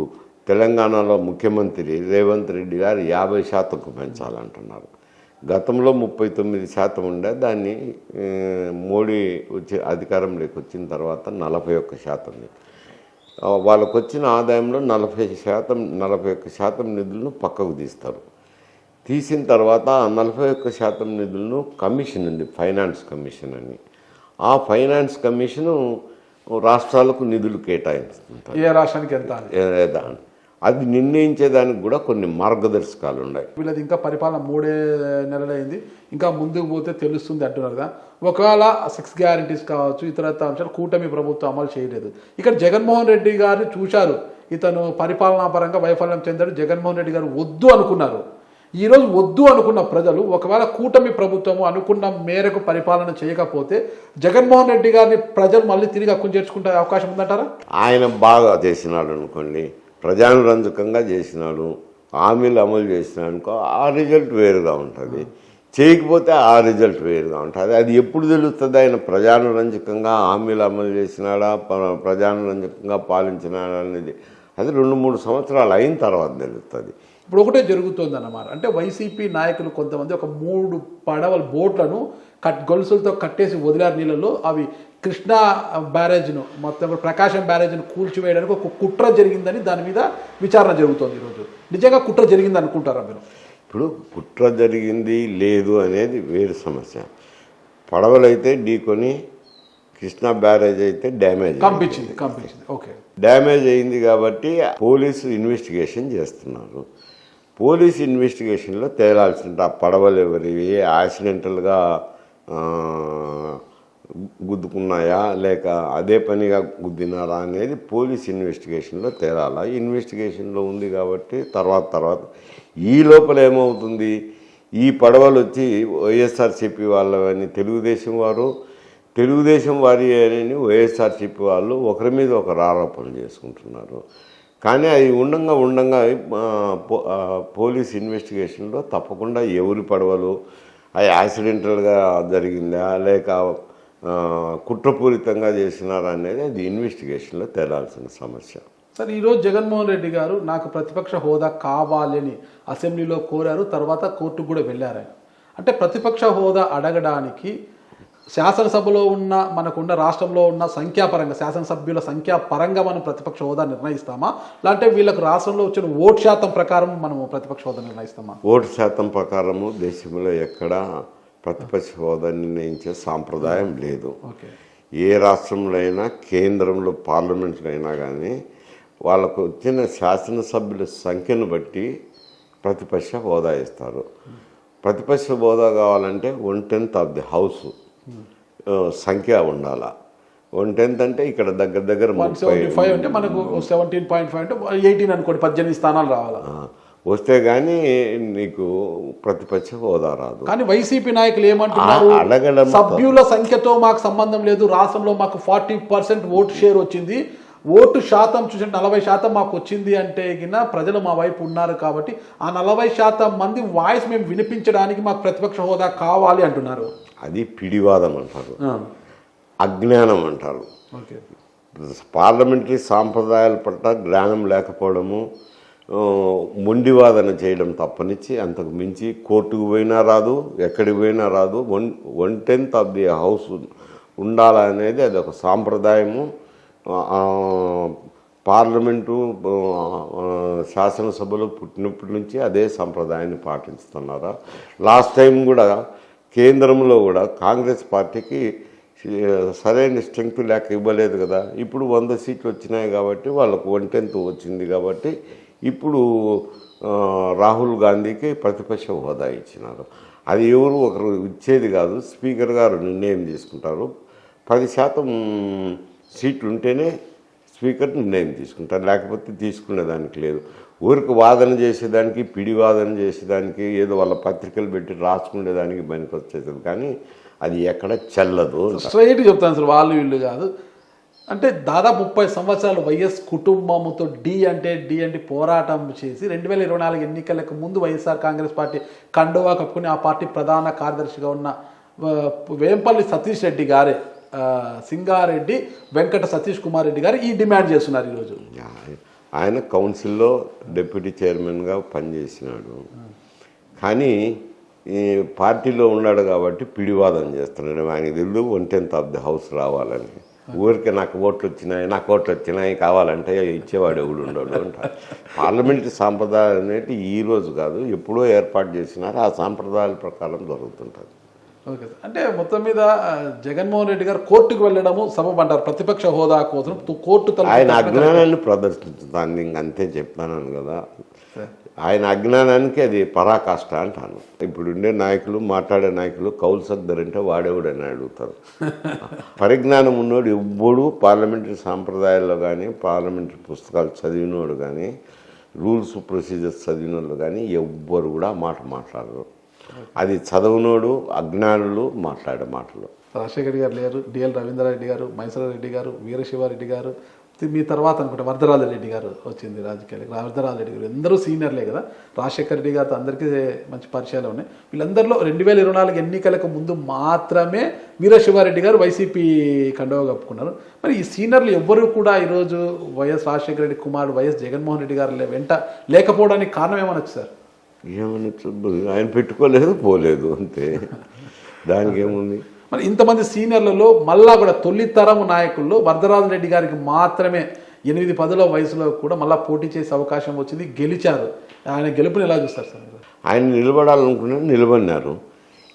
తెలంగాణలో ముఖ్యమంత్రి రేవంత్ రెడ్డి గారు 50%కు పెంచాలంటున్నారు. గతంలో 39% ఉండే, దాన్ని మోడీ వచ్చి అధికారంలోకి వచ్చిన తర్వాత 41%. వాళ్ళకు వచ్చిన ఆదాయంలో 41% నిధులను పక్కకు తీస్తారు. తీసిన తర్వాత 41% నిధులను కమిషన్ ఉంది, ఫైనాన్స్ కమిషన్ అని. ఆ ఫైనాన్స్ కమిషను రాష్ట్రాలకు నిధులు కేటాయిస్తుంటారు. ఏ రాష్ట్రానికి ఎంత అది నిర్ణయించేదానికి కూడా కొన్ని మార్గదర్శకాలు ఉన్నాయి. వీళ్ళది ఇంకా పరిపాలన 3 నెలలైంది, ఇంకా ముందుకు పోతే తెలుస్తుంది అంటున్నారు కదా. ఒకవేళ 6 గ్యారెంటీస్ కావచ్చు, ఇతరత్ర అంశాలు కూటమి ప్రభుత్వం అమలు చేయలేదు. ఇక్కడ జగన్మోహన్ రెడ్డి గారు చూశారు, ఇతను పరిపాలనా పరంగా వైఫల్యం చెందాడు, జగన్మోహన్ రెడ్డి గారు వద్దు అనుకున్నారు. ఈరోజు వద్దు అనుకున్న ప్రజలు ఒకవేళ కూటమి ప్రభుత్వము అనుకున్న మేరకు పరిపాలన చేయకపోతే జగన్మోహన్ రెడ్డి గారిని ప్రజలు మళ్ళీ తిరిగి హక్కును చేర్చుకుంటే అవకాశం ఉందంటారా? ఆయన బాగా చేసినాడు అనుకోండి, ప్రజానురంజకంగా చేసినాడు, హామీలు అమలు చేసినాడు అనుకో, ఆ రిజల్ట్ వేరుగా ఉంటుంది. చేయకపోతే ఆ రిజల్ట్ వేరుగా ఉంటుంది. అది ఎప్పుడు తెలుస్తుంది ఆయన ప్రజానురంజకంగా హామీలు అమలు చేసినాడా, ప్రజానురంజకంగా పాలించినాడా అనేది? అది 2-3 సంవత్సరాలు అయిన తర్వాత తెలుస్తుంది. ఇప్పుడు ఒకటే జరుగుతుంది అన్నమాట. అంటే వైసీపీ నాయకులు కొంతమంది ఒక 3 పడవల బోట్లను గొలుసులతో కట్టేసి వదిలారు నీళ్ళలో. అవి కృష్ణా బ్యారేజ్ను, మొత్తం ప్రకాశం బ్యారేజ్ను కూల్చివేయడానికి ఒక కుట్ర జరిగిందని దాని మీద విచారణ జరుగుతుంది ఈరోజు. నిజంగా కుట్ర జరిగింది అనుకుంటారా మీరు? ఇప్పుడు కుట్ర జరిగింది లేదు అనేది వేరు సమస్య. పడవలైతే ఢీకొని, కృష్ణా బ్యారేజ్ అయితే డ్యామేజ్ కంపించింది. ఓకే, డ్యామేజ్ అయింది కాబట్టి పోలీసు ఇన్వెస్టిగేషన్ చేస్తున్నారు. పోలీస్ ఇన్వెస్టిగేషన్లో తేలాల్సింది ఆ పడవలు ఎవరివి, యాక్సిడెంటల్గా గుద్దుకున్నాయా లేక అదే పనిగా గుద్దినారా అనేది పోలీస్ ఇన్వెస్టిగేషన్లో తేలాలా. ఇన్వెస్టిగేషన్లో ఉంది కాబట్టి తర్వాత ఈ లోపల ఏమవుతుంది, ఈ పడవలు వచ్చి వైఎస్ఆర్సీపీ వాళ్ళని తెలుగుదేశం వారి అని వైఎస్ఆర్సీపీ వాళ్ళు ఒకరి మీద ఒకరు ఆరోపణలు చేసుకుంటున్నారు. కానీ అది ఉండంగా పోలీస్ ఇన్వెస్టిగేషన్లో తప్పకుండా ఎవరి పడవలు, అది యాక్సిడెంటల్గా జరిగిందా లేక కుట్రపూరితంగా చేసినారా అనేది అది ఇన్వెస్టిగేషన్లో తేలాల్సిన సమస్య. సార్, ఈరోజు జగన్మోహన్ రెడ్డి గారు నాకు ప్రతిపక్ష హోదా కావాలని అసెంబ్లీలో కోరారు, తర్వాత కోర్టుకు కూడా వెళ్ళారు. అంటే ప్రతిపక్ష హోదా అడగడానికి శాసనసభలో ఉన్న మనకున్న రాష్ట్రంలో ఉన్న సంఖ్యాపరంగా, శాసనసభ్యుల సంఖ్యాపరంగా మనం ప్రతిపక్ష హోదా నిర్ణయిస్తామా, లేదంటే వీళ్ళకు రాష్ట్రంలో వచ్చిన ఓటు శాతం ప్రకారం మనము ప్రతిపక్ష హోదా నిర్ణయిస్తామా? ఓటు శాతం ప్రకారము దేశంలో ఎక్కడ ప్రతిపక్ష హోదా నిర్ణయించే సాంప్రదాయం లేదు. ఏ రాష్ట్రంలో అయినా, కేంద్రంలో పార్లమెంట్లో అయినా కానీ వాళ్ళకు వచ్చిన శాసనసభ్యుల సంఖ్యను బట్టి ప్రతిపక్ష హోదా ఇస్తారు. ప్రతిపక్ష హోదా కావాలంటే 1/10 ఆఫ్ ది హౌస్ సంఖ్య ఉండాలా. 1/10 అంటే ఇక్కడ దగ్గర 175 అంటే మనకు 17.5 అంటే 18 అనుకోండి, 18 స్థానాలు రావాలా. వస్తే కానీ నీకు ప్రతిపక్ష హోదా రాదు. కానీ వైసీపీ నాయకులు ఏమంటున్నారు, సభ్యుల సంఖ్యతో మాకు సంబంధం లేదు, రాష్ట్రంలో మాకు 40% ఓటు షేర్ వచ్చింది, ఓటు శాతం చూసి 40% మాకు వచ్చింది అంటే గిన ప్రజలు మా వైపు ఉన్నారు కాబట్టి ఆ 40% మంది వాయిస్ మేము వినిపించడానికి మాకు ప్రతిపక్ష హోదా కావాలి అంటున్నారు. అది పిడివాదం అంటారు, అజ్ఞానం అంటారు. పార్లమెంటరీ సాంప్రదాయాల పట్ల జ్ఞానం లేకపోవడము, మొండివాదన చేయడం తప్పనిచ్చి అంతకు మించి కోర్టుకు పోయినా రాదు, ఎక్కడికి పోయినా రాదు. 1/10 ఆఫ్ ది హౌస్ ఉండాలనేది అది ఒక సాంప్రదాయము. పార్లమెంటు శాసనసభలో పుట్టినప్పటి నుంచి అదే సంప్రదాయాన్ని పాటిస్తున్నారా? లాస్ట్ టైం కూడా కేంద్రంలో కూడా కాంగ్రెస్ పార్టీకి సరైన స్ట్రెంగ్త్ లేక ఇవ్వలేదు కదా. ఇప్పుడు 100 సీట్లు వచ్చినాయి కాబట్టి వాళ్ళకు 1/10 వచ్చింది కాబట్టి ఇప్పుడు రాహుల్ గాంధీకి ప్రతిపక్ష హోదా ఇచ్చినారు. అది ఎవరు ఒకరు ఇచ్చేది కాదు, స్పీకర్ గారు నిర్ణయం తీసుకుంటారు. 10% సీట్లు ఉంటేనే స్పీకర్ నిర్ణయం తీసుకుంటారు, లేకపోతే తీసుకునేదానికి లేదు. ఊరికి వాదన చేసేదానికి, పిడి వాదన చేసేదానికి, ఏదో వాళ్ళ పత్రికలు పెట్టి రాసుకునేదానికి పనికి వచ్చేది, కానీ అది ఎక్కడ చెల్లదు. స్ట్రైట్ చెప్తాను సార్, వాళ్ళు వీళ్ళు కాదు. అంటే దాదాపు 30 సంవత్సరాలు వైఎస్ కుటుంబంతో డి అంటే పోరాటం చేసి 2024 ఎన్నికలకు ముందు వైఎస్ఆర్ కాంగ్రెస్ పార్టీ కండువా కప్పుకుని ఆ పార్టీ ప్రధాన కార్యదర్శిగా ఉన్న వేంపల్లి సతీష్ రెడ్డి గారే సింగారెడ్డి వెంకట సతీష్ కుమార్ రెడ్డి గారు ఈ డిమాండ్ చేస్తున్నారు ఈరోజు. ఆయన కౌన్సిల్లో డిప్యూటీ చైర్మన్గా పనిచేసినాడు, కానీ ఈ పార్టీలో ఉన్నాడు కాబట్టి పిడివాదం చేస్తున్నాడు. ఆయనకి తెలియదు 1/10 ఆఫ్ ది హౌస్ రావాలని. ఊరికే నాకు ఓట్లు వచ్చినాయి కావాలంటే ఇచ్చేవాడు ఎవడు ఉండడు అంటారు. పార్లమెంటరీ సాంప్రదాయం అనేది ఈరోజు కాదు, ఎప్పుడో ఏర్పాటు చేసినారు. ఆ సాంప్రదాయాల ప్రకారం జరుగుతుంటుంది. ఓకే సార్, అంటే మొత్తం మీద జగన్మోహన్ రెడ్డి గారు కోర్టుకు వెళ్ళడము సబబు అంటారు. ప్రతిపక్ష హోదా కోసం కోర్టు ఆయన అజ్ఞానాన్ని ప్రదర్శించుతాను, ఇంకంతే చెప్తాను కదా. ఆయన అజ్ఞానానికి అది పరాకాష్ట అంటాను. ఇప్పుడుండే నాయకులు, మాట్లాడే నాయకులు కౌలు సర్దారంటే వాడేవాడని అడుగుతారు. పరిజ్ఞానం ఉన్నోడు ఎవ్వడు పార్లమెంటరీ సాంప్రదాయాల్లో కానీ, పార్లమెంటరీ పుస్తకాలు చదివినోడు కానీ, రూల్స్ ప్రొసీజర్స్ చదివినోళ్ళు కానీ ఎవ్వరు కూడా మాట్లాడరు. అది చదవనోడు, అజ్ఞానులు మాట్లాడే మాటలు. రాజశేఖర్ గారు లేరు, డిఎల్ రవీంద్రారెడ్డి గారు, మైసూరారెడ్డి గారు, వీరశివారెడ్డి గారు, మీ తర్వాత అనుకుంటే వరదరాజరెడ్డి గారు వచ్చింది రాజకీయాలకు. వరదరాజరెడ్డి గారు అందరూ సీనియర్లే కదా. రాజశేఖర రెడ్డి గారితో అందరికీ మంచి పరిచయాలు ఉన్నాయి. వీళ్ళందరిలో 2024 ఎన్నికలకు ముందు మాత్రమే వీరశివారెడ్డి గారు వైసీపీ కండువా కప్పుకున్నారు. మరి ఈ సీనియర్లు ఎవ్వరూ కూడా ఈరోజు వైఎస్ రాజశేఖర రెడ్డి కుమారుడు వైఎస్ జగన్మోహన్ రెడ్డి గారు వెంట లేకపోవడానికి కారణం ఏమనొచ్చు సార్? ఏమనొచ్చు, ఆయన పెట్టుకోలేదు, పోలేదు, అంతే. దానికి ఏముంది? మరి ఇంతమంది సీనియర్లలో మళ్ళా కూడా తొలితరం నాయకుల్లో వరదరాజరెడ్డి గారికి మాత్రమే 8-10 వయసులో కూడా మళ్ళీ పోటీ చేసే అవకాశం వచ్చింది, గెలిచారు. ఆయన గెలుపుని ఎలా చూస్తారు సార్? ఆయన నిలబడాలనుకున్నారు, నిలబడినారు.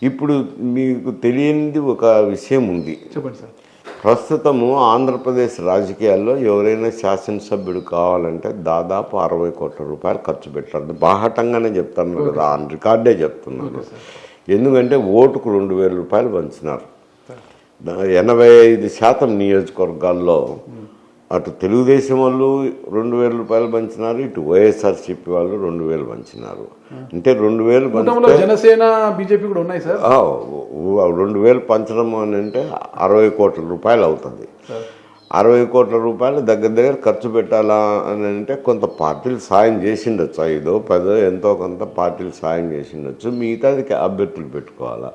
ఇప్పుడు మీకు తెలియనిది ఒక విషయం ఉంది. చెప్పండి సార్. ప్రస్తుతము ఆంధ్రప్రదేశ్ రాజకీయాల్లో ఎవరైనా శాసనసభ్యుడు కావాలంటే దాదాపు 60 కోట్ల రూపాయలు ఖర్చు పెట్టారు. బాహటంగానే చెప్తాను కదా, ఆన్ రికార్డే చెప్తున్నాను. ఎందుకంటే ఓటుకు 2,000 రూపాయలు పంచినారు. 85% నియోజకవర్గాల్లో అటు తెలుగుదేశం వాళ్ళు 2,000 రూపాయలు పంచినారు, ఇటు వైఎస్ఆర్సీపీ వాళ్ళు 2,000 పంచినారు. అంటే 2,000 పంచితే జనసేన బీజేపీ కూడా ఉన్నాయి సార్. 2,000 పంచడం అని అంటే 60 కోట్ల రూపాయలు అవుతుంది. 60 కోట్ల రూపాయలు దగ్గర ఖర్చు పెట్టాలా అని అంటే కొంత పార్టీలు సాయం చేసిండొచ్చు, 5-10 ఎంతో కొంత పార్టీలు సాయం చేసిండొచ్చు. మిగతాది అభ్యర్థులు పెట్టుకోవాలా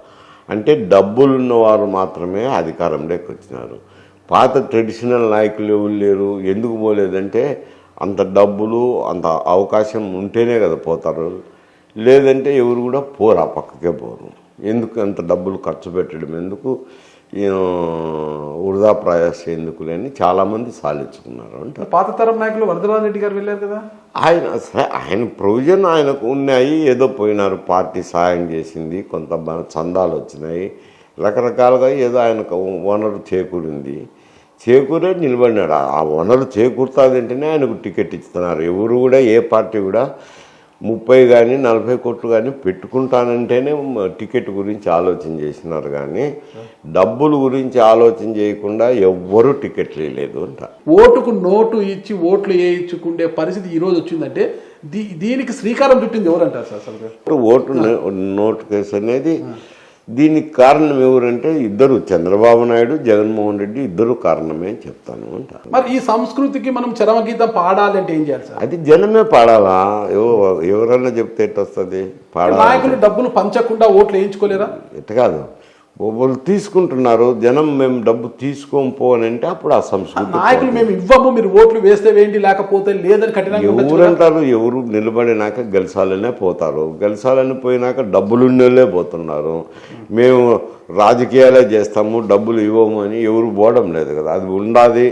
అంటే డబ్బులు ఉన్నవారు మాత్రమే అధికారంలోకి వచ్చినారు. పాత ట్రెడిషనల్ నాయకులు ఎవరు లేరు. ఎందుకు పోలేదంటే అంత డబ్బులు, అంత అవకాశం ఉంటేనే కదా పోతారు, లేదంటే ఎవరు కూడా పోరు, ఆ పక్కకే పోరు. ఎందుకు అంత డబ్బులు ఖర్చు పెట్టడం ఎందుకు, వృధా ప్రయాస ఎందుకు లేని చాలామంది సాధించుకున్నారు. అంటే పాత తరం నాయకులు వరదరాజరెడ్డి గారు వెళ్ళారు కదా. ఆయన ప్రొవిజన్ ఆయనకు ఉన్నాయి, ఏదో పోయినారు, పార్టీ సాయం చేసింది, కొంత చందాలు వచ్చినాయి, రకరకాలుగా ఏదో ఆయనకు వనరు చేకూరే నిలబడినాడు. ఆ వనరు చేకూరుతుందంటేనే ఆయనకు టికెట్ ఇస్తున్నారు. ఎవరు కూడా ఏ పార్టీ కూడా 30 కానీ 40 కోట్లు కానీ పెట్టుకుంటానంటేనే టికెట్ గురించి ఆలోచన చేసినారు, కానీ డబ్బుల గురించి ఆలోచన చేయకుండా ఎవ్వరూ టికెట్లు వేయలేదు అంట. ఓటుకు నోటు ఇచ్చి ఓట్లు వేయించుకుండే పరిస్థితి ఈరోజు వచ్చిందంటే దీనికి శ్రీకారం చుట్టింది ఎవరంటారు సార్? అసలు ఓటు నోటు కేసు అనేది దీనికి కారణం ఎవరంటే ఇద్దరు, చంద్రబాబు నాయుడు, జగన్మోహన్ రెడ్డి, ఇద్దరు కారణమే అని చెప్తాను అంట. మరి ఈ సంస్కృతికి మనం చరమగీతం పాడాలి అంటే ఏం చేయాలి సార్? అది జనమే పాడాలా, ఎవరన్నా చెప్తే ఎట్టు వస్తుంది? నాయకులు డబ్బులు పంచకుండా ఓట్లు వేయించుకోలేరా? ఎట్ట కాదు, వాళ్ళు తీసుకుంటున్నారు, జనం మేము డబ్బు తీసుకోము అని అంటే అప్పుడు ఆ సంస్కృతి. నాయకులు మేము ఇవ్వము, మీరు ఓట్లు వేస్తే వేయండి, లేకపోతే లేదని కఠినంగా ఎవరంటారు? ఎవరు నిలబడినాక గెలిచాలనే పోతారు, గెలిచాలని పోయినాక డబ్బులున్నోళ్ళే పోతున్నారు. మేము రాజకీయాలే చేస్తాము, డబ్బులు ఇవ్వము అని ఎవరు పోవడం లేదు కదా. అది ఉండాది,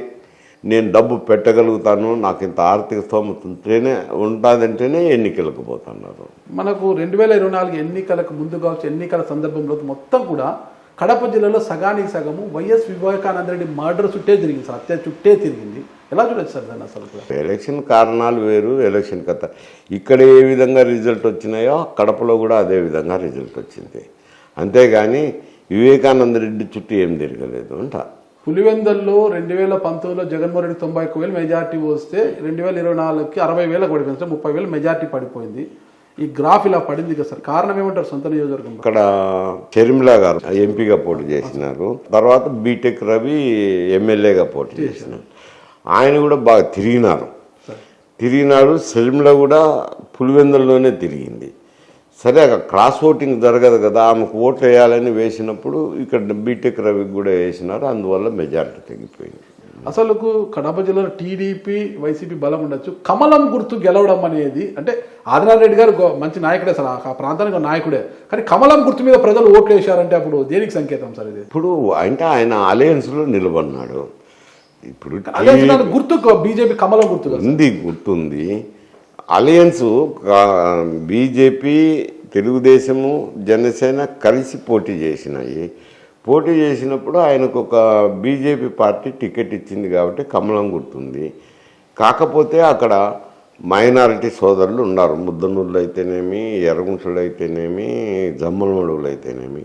నేను డబ్బు పెట్టగలుగుతాను, నాకు ఇంత ఆర్థిక స్తోమత ఉంటుందంటేనే ఎన్నికలకు పోతున్నారు. మనకు 2024 ఎన్నికలకు ముందు కావచ్చు, ఎన్నికల సందర్భంలో మొత్తం కూడా కడప జిల్లాలో సగానికి సగము వైఎస్ వివేకానంద రెడ్డి మర్డర్ చుట్టే తిరిగింది సార్, హత్య చుట్టే తిరిగింది. ఎలా చూడొచ్చు సార్ దాన్ని అసలు? ఎలక్షన్ కారణాలు వేరు, ఎలక్షన్ కథ. ఇక్కడ ఏ విధంగా రిజల్ట్ వచ్చినాయో కడపలో కూడా అదే విధంగా రిజల్ట్ వచ్చింది. అంతేగాని వివేకానంద రెడ్డి చుట్టూ ఏం తిరగలేదు అంట. పులివెందల్లో 2019లో జగన్మోహన్ రెడ్డి 91,000 మెజార్టీ వస్తే 2024కి 60,000 పడిపోయింది సార్, 30,000 మెజార్టీ పడిపోయింది. ఈ గ్రాఫ్ ఇలా పడింది కదా సార్, కారణం ఏమంటారు? సొంత నియోజకవర్గం ఇక్కడ షర్మిల గారు ఎంపీగా పోటీ చేసినారు, తర్వాత బీటెక్ రవి ఎమ్మెల్యేగా పోటీ చేసినారు. ఆయన కూడా బాగా తిరిగినారు. షర్మిల కూడా పులివెందుల్లోనే తిరిగింది. సరే అక్కడ క్రాస్ ఓటింగ్ జరగదు కదా, ఆమెకు ఓట్లు వేయాలని వేసినప్పుడు ఇక్కడ బీటెక్ రవికి కూడా వేసినారు, అందువల్ల మెజారిటీ తగ్గిపోయింది. అసలు కడప జిల్లాలో టీడీపీ వైసీపీ బలం ఉండొచ్చు, కమలం గుర్తు గెలవడం అనేది అంటే ఆదినారాయణ రెడ్డి గారు మంచి నాయకుడే సార్, ఆ ప్రాంతానికి నాయకుడే, కానీ కమలం గుర్తు మీద ప్రజలు ఓట్లు వేశారంటే అప్పుడు దేనికి సంకేతం సార్ ఇది? ఇప్పుడు అంటే ఆయన అలయన్స్లో నిలబడినాడు. ఇప్పుడు గుర్తు బీజేపీ కమలం గుర్తు గుర్తుంది. అలయన్స్ బీజేపీ, తెలుగుదేశము, జనసేన కలిసి పోటీ చేసినాయి. పోటీ చేసినప్పుడు ఆయనకు ఒక బీజేపీ పార్టీ టికెట్ ఇచ్చింది కాబట్టి కమలం గుర్తుంది. కాకపోతే అక్కడ మైనారిటీ సోదరులు ఉన్నారు, ముద్దనూళ్ళు అయితేనేమి, ఎర్రగుంటలు అయితేనేమి, జమ్మలమడుగులు అయితేనేమి.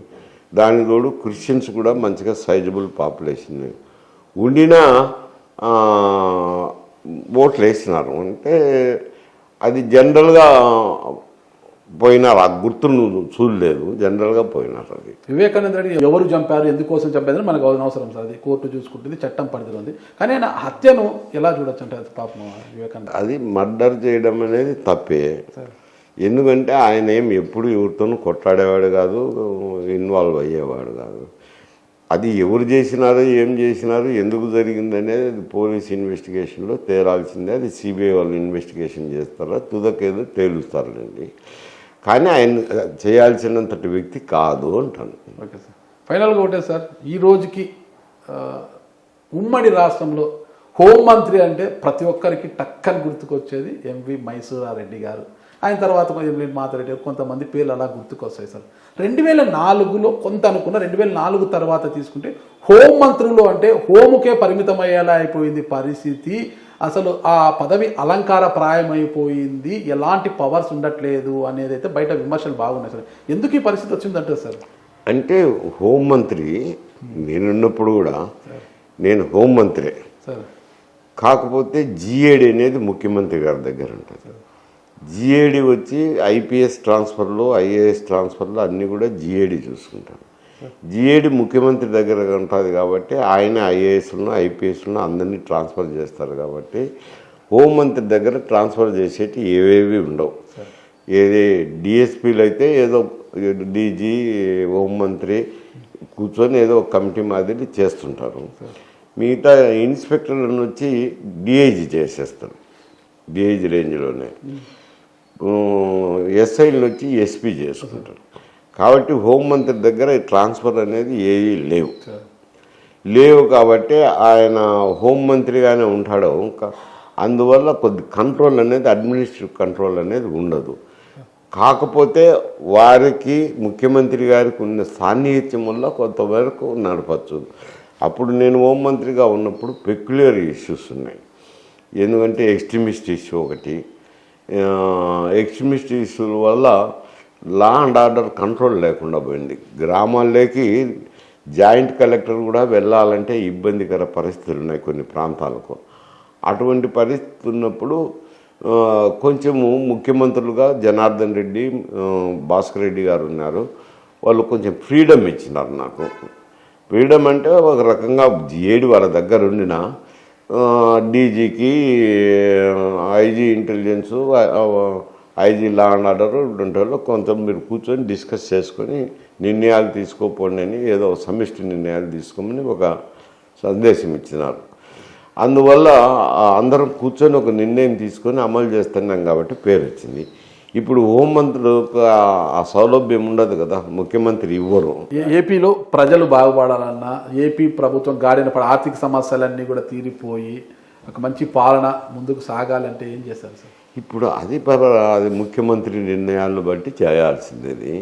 దాని తోడు క్రిస్టియన్స్ కూడా మంచిగా సైజబుల్ పాపులేషన్ ఉండినా ఓట్లు వేసినారు. అంటే అది జనరల్గా పోయినారు, ఆ గుర్తును చూడలేదు, జనరల్గా పోయినారు. అది వివేకానంద రెడ్డి ఎవరు చంపారు, ఎందుకోసం చంపారని మనకు అవసరం సార్, అది కోర్టు చూసుకుంటుంది, చట్టం పరిధిలో ఉంది. కానీ ఆయన హత్యను ఎలా చూడొచ్చు అంటే పాపం వివేకానంద అది మర్డర్ చేయడం అనేది తప్పే. ఎందుకంటే ఆయన ఏం ఎప్పుడు ఎవరితోనూ కొట్లాడేవాడు కాదు, ఇన్వాల్వ్ అయ్యేవాడు కాదు. అది ఎవరు చేసినారు, ఏం చేసినారు, ఎందుకు జరిగింది అనేది పోలీస్ ఇన్వెస్టిగేషన్లో తేలాల్సిందే. అది సిబిఐ వాళ్ళు ఇన్వెస్టిగేషన్ చేస్తారా, తుదకేదో తేలుస్తారులేండి. కానీ ఆయన చేయాల్సినంతటి వ్యక్తి కాదు అంటాను. ఓకే సార్, ఫైనల్గా ఒకటే సార్, ఈ రోజుకి ఉమ్మడి రాష్ట్రంలో హోంమంత్రి అంటే ప్రతి ఒక్కరికి టక్కని గుర్తుకొచ్చేది ఎంవి మైసూరారెడ్డి గారు. ఆయన తర్వాత కొంచెం మాట్లాడే కొంతమంది పేర్లు అలా గుర్తుకొస్తాయి సార్. 2004లో కొంత అనుకున్న, 2004 తర్వాత తీసుకుంటే హోంమంత్రులు అంటే హోముకే పరిమితమయ్యేలా అయిపోయింది పరిస్థితి. అసలు ఆ పదవి అలంకార ప్రాయమైపోయింది, ఎలాంటి పవర్స్ ఉండట్లేదు అనేది అయితే బయట విమర్శలు బాగున్నాయి సార్. ఎందుకు ఈ పరిస్థితి వచ్చిందంటే సార్? అంటే హోంమంత్రి నేనున్నప్పుడు కూడా నేను హోంమంత్రే సార్, కాకపోతే జిఏడి అనేది ముఖ్యమంత్రి గారి దగ్గర ఉంటుంది. జిఏడి వచ్చి ఐపీఎస్ ట్రాన్స్ఫర్లో, ఐఏఎస్ ట్రాన్స్ఫర్లో అన్నీ కూడా జిఏడి చూసుకుంటారు. జిఏడి ముఖ్యమంత్రి దగ్గర ఉంటుంది కాబట్టి ఆయన ఐఏఎస్లను, ఐపీఎస్లను అందరినీ ట్రాన్స్ఫర్ చేస్తారు. కాబట్టి హోంమంత్రి దగ్గర ట్రాన్స్ఫర్ చేసేటి ఏవేవి ఉండవు. ఏది డిఎస్పీలు అయితే ఏదో డీజీ, హోంమంత్రి కూర్చొని ఏదో ఒక కమిటీ మాదిరి చేస్తుంటారు. మిగతా ఇన్స్పెక్టర్లను వచ్చి డిఐజీ చేసేస్తారు, డిఐజీ రేంజ్లోనే. ఎస్ఐలను వచ్చి ఎస్పీ చేసుకుంటారు. కాబట్టి హోంమంత్రి దగ్గర ట్రాన్స్ఫర్ అనేది ఏవి లేవు కాబట్టి ఆయన హోంమంత్రిగానే ఉంటాడు. అందువల్ల కొద్ది కంట్రోల్ అనేది, అడ్మినిస్ట్రేటివ్ కంట్రోల్ అనేది ఉండదు. కాకపోతే వారికి ముఖ్యమంత్రి గారికి ఉన్న సాన్నిహిత్యం వల్ల కొంతవరకు నడపచ్చు. అప్పుడు నేను హోంమంత్రిగా ఉన్నప్పుడు పెక్యులర్ ఇష్యూస్ ఉన్నాయి. ఎందుకంటే ఎక్స్ట్రీమిస్ట్ ఇష్యూ ఒకటి, ఎక్స్ట్రీమిస్ట్ ఇష్యూల వల్ల లా అండ్ ఆర్డర్ కంట్రోల్ లేకుండా పోయింది. గ్రామాల్లోకి జాయింట్ కలెక్టర్ కూడా వెళ్ళాలంటే ఇబ్బందికర పరిస్థితులు ఉన్నాయి కొన్ని ప్రాంతాలకు. అటువంటి పరిస్థితి ఉన్నప్పుడు కొంచెము ముఖ్యమంత్రులుగా జనార్దన్ రెడ్డి, భాస్కర్ రెడ్డి గారు ఉన్నారు. వాళ్ళు కొంచెం ఫ్రీడమ్ ఇచ్చినారు నాకు. ఫ్రీడమ్ అంటే ఒక రకంగా జిఏడి వాళ్ళ దగ్గర ఉండిన డీజీకి, IG intelligence, IG law and order ఉంటే కొంచెం మీరు కూర్చొని డిస్కస్ చేసుకొని నిర్ణయాలు తీసుకోపోండి అని, ఏదో సమిష్టి నిర్ణయాలు తీసుకోమని ఒక సందేశం ఇచ్చినారు. అందువల్ల అందరం కూర్చొని ఒక నిర్ణయం తీసుకొని అమలు చేస్తున్నాం కాబట్టి పేరు వచ్చింది. ఇప్పుడు హోంమంత్రులకు ఆ సౌలభ్యం ఉండదు కదా, ముఖ్యమంత్రి ఇవ్వరు. ఏపీలో ప్రజలు బాగుపడాలన్నా, ఏపీ ప్రభుత్వం గాడిన పడి ఆర్థిక సమస్యలన్నీ కూడా తీరిపోయి ఒక మంచి పాలన ముందుకు సాగాలంటే ఏం చేస్తారు సార్? ఇప్పుడు అది ముఖ్యమంత్రి నిర్ణయాలను బట్టి చేయాల్సిందేది.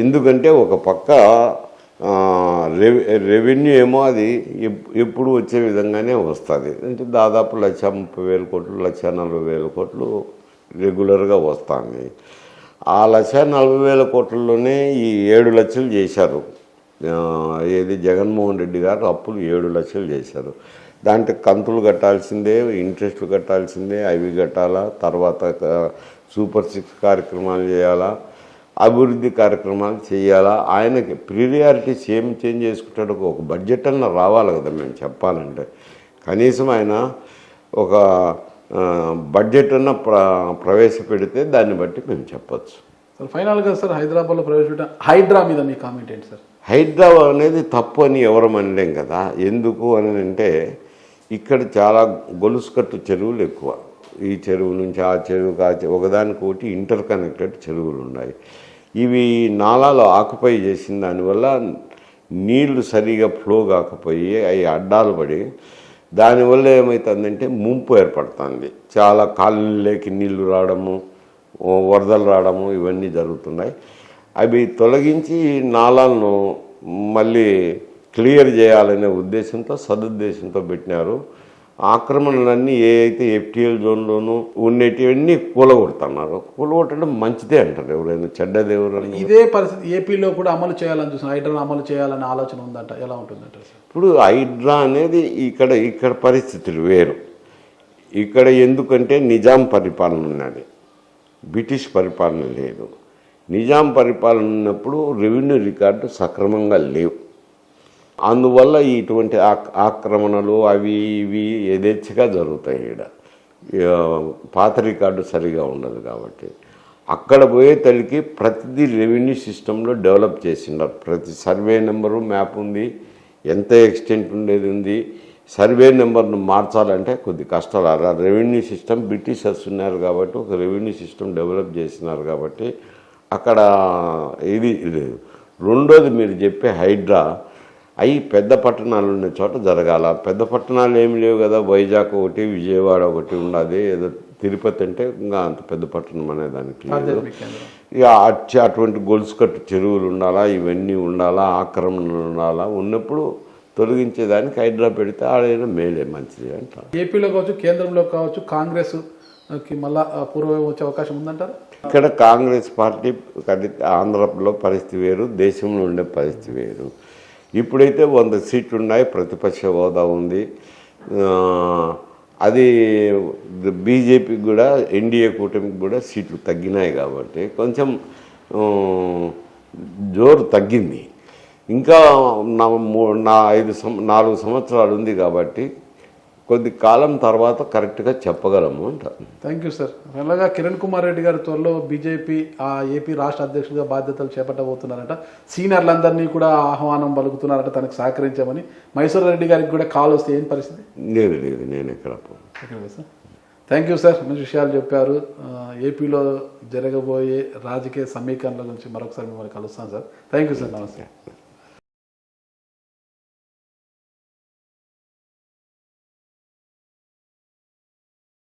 ఎందుకంటే ఒక పక్క రెవెన్యూ ఏమో అది ఎప్పుడు వచ్చే విధంగానే వస్తుంది. అంటే దాదాపు 1,30,000 కోట్లు 1,40,000 కోట్లు రెగ్యులర్గా వస్తుంది. ఆ 1,40,000 కోట్లలోనే ఈ 7 లక్షలు చేశారు. ఏది జగన్మోహన్ రెడ్డి గారు అప్పులు 7 లక్షలు చేశారు. దాంట్లో కంతులు కట్టాల్సిందే, ఇంట్రెస్ట్లు కట్టాల్సిందే, అవి కట్టాలా, తర్వాత సూపర్ 6 కార్యక్రమాలు చేయాలా, అభివృద్ధి కార్యక్రమాలు చేయాలా. ఆయనకి ప్రియారిటీస్ ఏం చేంజ్ చేసుకుంటాడు? ఒక బడ్జెట్ అన్న రావాలి కదా మేము చెప్పాలంటే. కనీసం ఆయన ఒక బడ్జెట్ అన్న ప్రవేశపెడితే దాన్ని బట్టి మేము చెప్పచ్చు. సార్ ఫైనల్గా సార్ హైదరాబాద్లో ప్రవేశపెట్టిన హైడ్రా మీద మీ కామెంట్ ఏంటి సార్? హైడ్రా అనేది తప్పు అని ఎవరు అనలేం కదా. ఎందుకు అని అంటే ఇక్కడ చాలా గొలుసుకట్టు చెరువులు ఎక్కువ. ఈ చెరువు నుంచి ఆ చెరువుకి ఒకదానికొకటి ఇంటర్ కనెక్టెడ్ చెరువులు ఉన్నాయి. ఇవి నాలాలో ఆక్యుపై చేసిన దానివల్ల నీళ్లు సరిగా ఫ్లో కాకపోయి అవి అడ్డాలు పడి దానివల్ల ఏమవుతుందంటే ముంపు ఏర్పడుతుంది. చాలా కాళ్ళకి నీళ్లు రావడము, వరదలు రావడము ఇవన్నీ జరుగుతున్నాయి. అవి తొలగించి నాలాలను మళ్ళీ క్లియర్ చేయాలనే ఉద్దేశంతో సదుద్దేశంతో పెట్టినారు. ఆక్రమణలన్నీ ఏ అయితే ఎఫ్టీఎల్ జోన్లోనూ ఉండేటివన్నీ కూలగొడుతున్నారు. కూలగొట్టడం మంచిదే అంటారు. ఎవరైనా చెడ్డది ఎవరైనా. ఇదే పరిస్థితి ఏపీలో కూడా అమలు చేయాలని చూస్తున్నారు. హైడ్రాను అమలు చేయాలనే ఆలోచన ఉందంట. ఎలా ఉంటుందంట సార్? ఇప్పుడు హైడ్రా అనేది ఇక్కడ పరిస్థితులు వేరు. ఇక్కడ ఎందుకంటే నిజాం పరిపాలన ఉన్నది, బ్రిటిష్ పరిపాలన లేదు. నిజాం పరిపాలన ఉన్నప్పుడు రెవెన్యూ రికార్డు సక్రమంగా లేవు. అందువల్ల ఇటువంటి ఆక్రమణలు అవి ఇవి యథేచ్ఛగా జరుగుతాయి. ఇక్కడ పాత రికార్డు సరిగా ఉండదు కాబట్టి అక్కడ పోయే తల్లికి ప్రతిదీ రెవెన్యూ సిస్టంలో డెవలప్ చేసినారు. ప్రతి సర్వే నెంబరు మ్యాప్ ఉంది, ఎంత ఎక్స్టెంట్ ఉండేది ఉంది. సర్వే నెంబర్ను మార్చాలంటే కొద్ది కష్టాలు. రెవెన్యూ సిస్టమ్ బ్రిటిషర్స్ ఉన్నారు కాబట్టి ఒక రెవెన్యూ సిస్టమ్ డెవలప్ చేసినారు కాబట్టి అక్కడ ఇది లేదు. రెండోది మీరు చెప్పే హైడ్రా అవి పెద్ద పట్టణాలు ఉన్న చోట జరగాల. పెద్ద పట్టణాలు ఏమి లేవు కదా. వైజాగ్ ఒకటి, విజయవాడ ఒకటి ఉన్నది. ఏదో తిరుపతి అంటే ఇంకా అంత పెద్ద పట్టణం అనేదానికి లేదు. ఇక అటువంటి గొలుసుకట్టు చెరువులు ఉండాలా, ఇవన్నీ ఉండాలా, ఆక్రమణలు ఉండాలా. ఉన్నప్పుడు తొలగించేదానికి హైడ్రా పెడితే ఆడైనా మేలే, మంచిది అంటారు. ఏపీలో కావచ్చు, కేంద్రంలో కావచ్చు, కాంగ్రెస్కి మళ్ళా పూర్వం వచ్చే అవకాశం ఉందంటారు. ఇక్కడ కాంగ్రెస్ పార్టీ ఆంధ్రలో పరిస్థితి వేరు, దేశంలో ఉండే పరిస్థితి వేరు. ఇప్పుడైతే 100 సీట్లు ఉన్నాయి, ప్రతిపక్ష హోదా ఉంది. అది బీజేపీకి కూడా ఎన్డీఏ కూటమికి కూడా సీట్లు తగ్గినాయి కాబట్టి కొంచెం జోరు తగ్గింది. ఇంకా 4 సంవత్సరాలు ఉంది కాబట్టి కొద్ది కాలం తర్వాత కరెక్ట్గా చెప్పగలము అంటారు. Thank you sir. అలాగా కిరణ్ కుమార్ రెడ్డి గారి త్వరలో బీజేపీ ఏపీ రాష్ట్ర అధ్యక్షుడిగా బాధ్యతలు చేపట్టబోతున్నారట. సీనియర్లందరినీ కూడా ఆహ్వానం పలుకుతున్నారట తనకు సహకరించామని. మైసూర్ రెడ్డి గారికి కూడా కాల్ వస్తే ఏం పరిస్థితి? లేదు నేను ఎక్కడ సార్. థ్యాంక్ యూ సార్, మంచి విషయాలు చెప్పారు. ఏపీలో జరగబోయే రాజకీయ సమీకరణల గురించి మరొకసారి మిమ్మల్ని కలుస్తాను సార్. థ్యాంక్ యూ సార్, నమస్తే.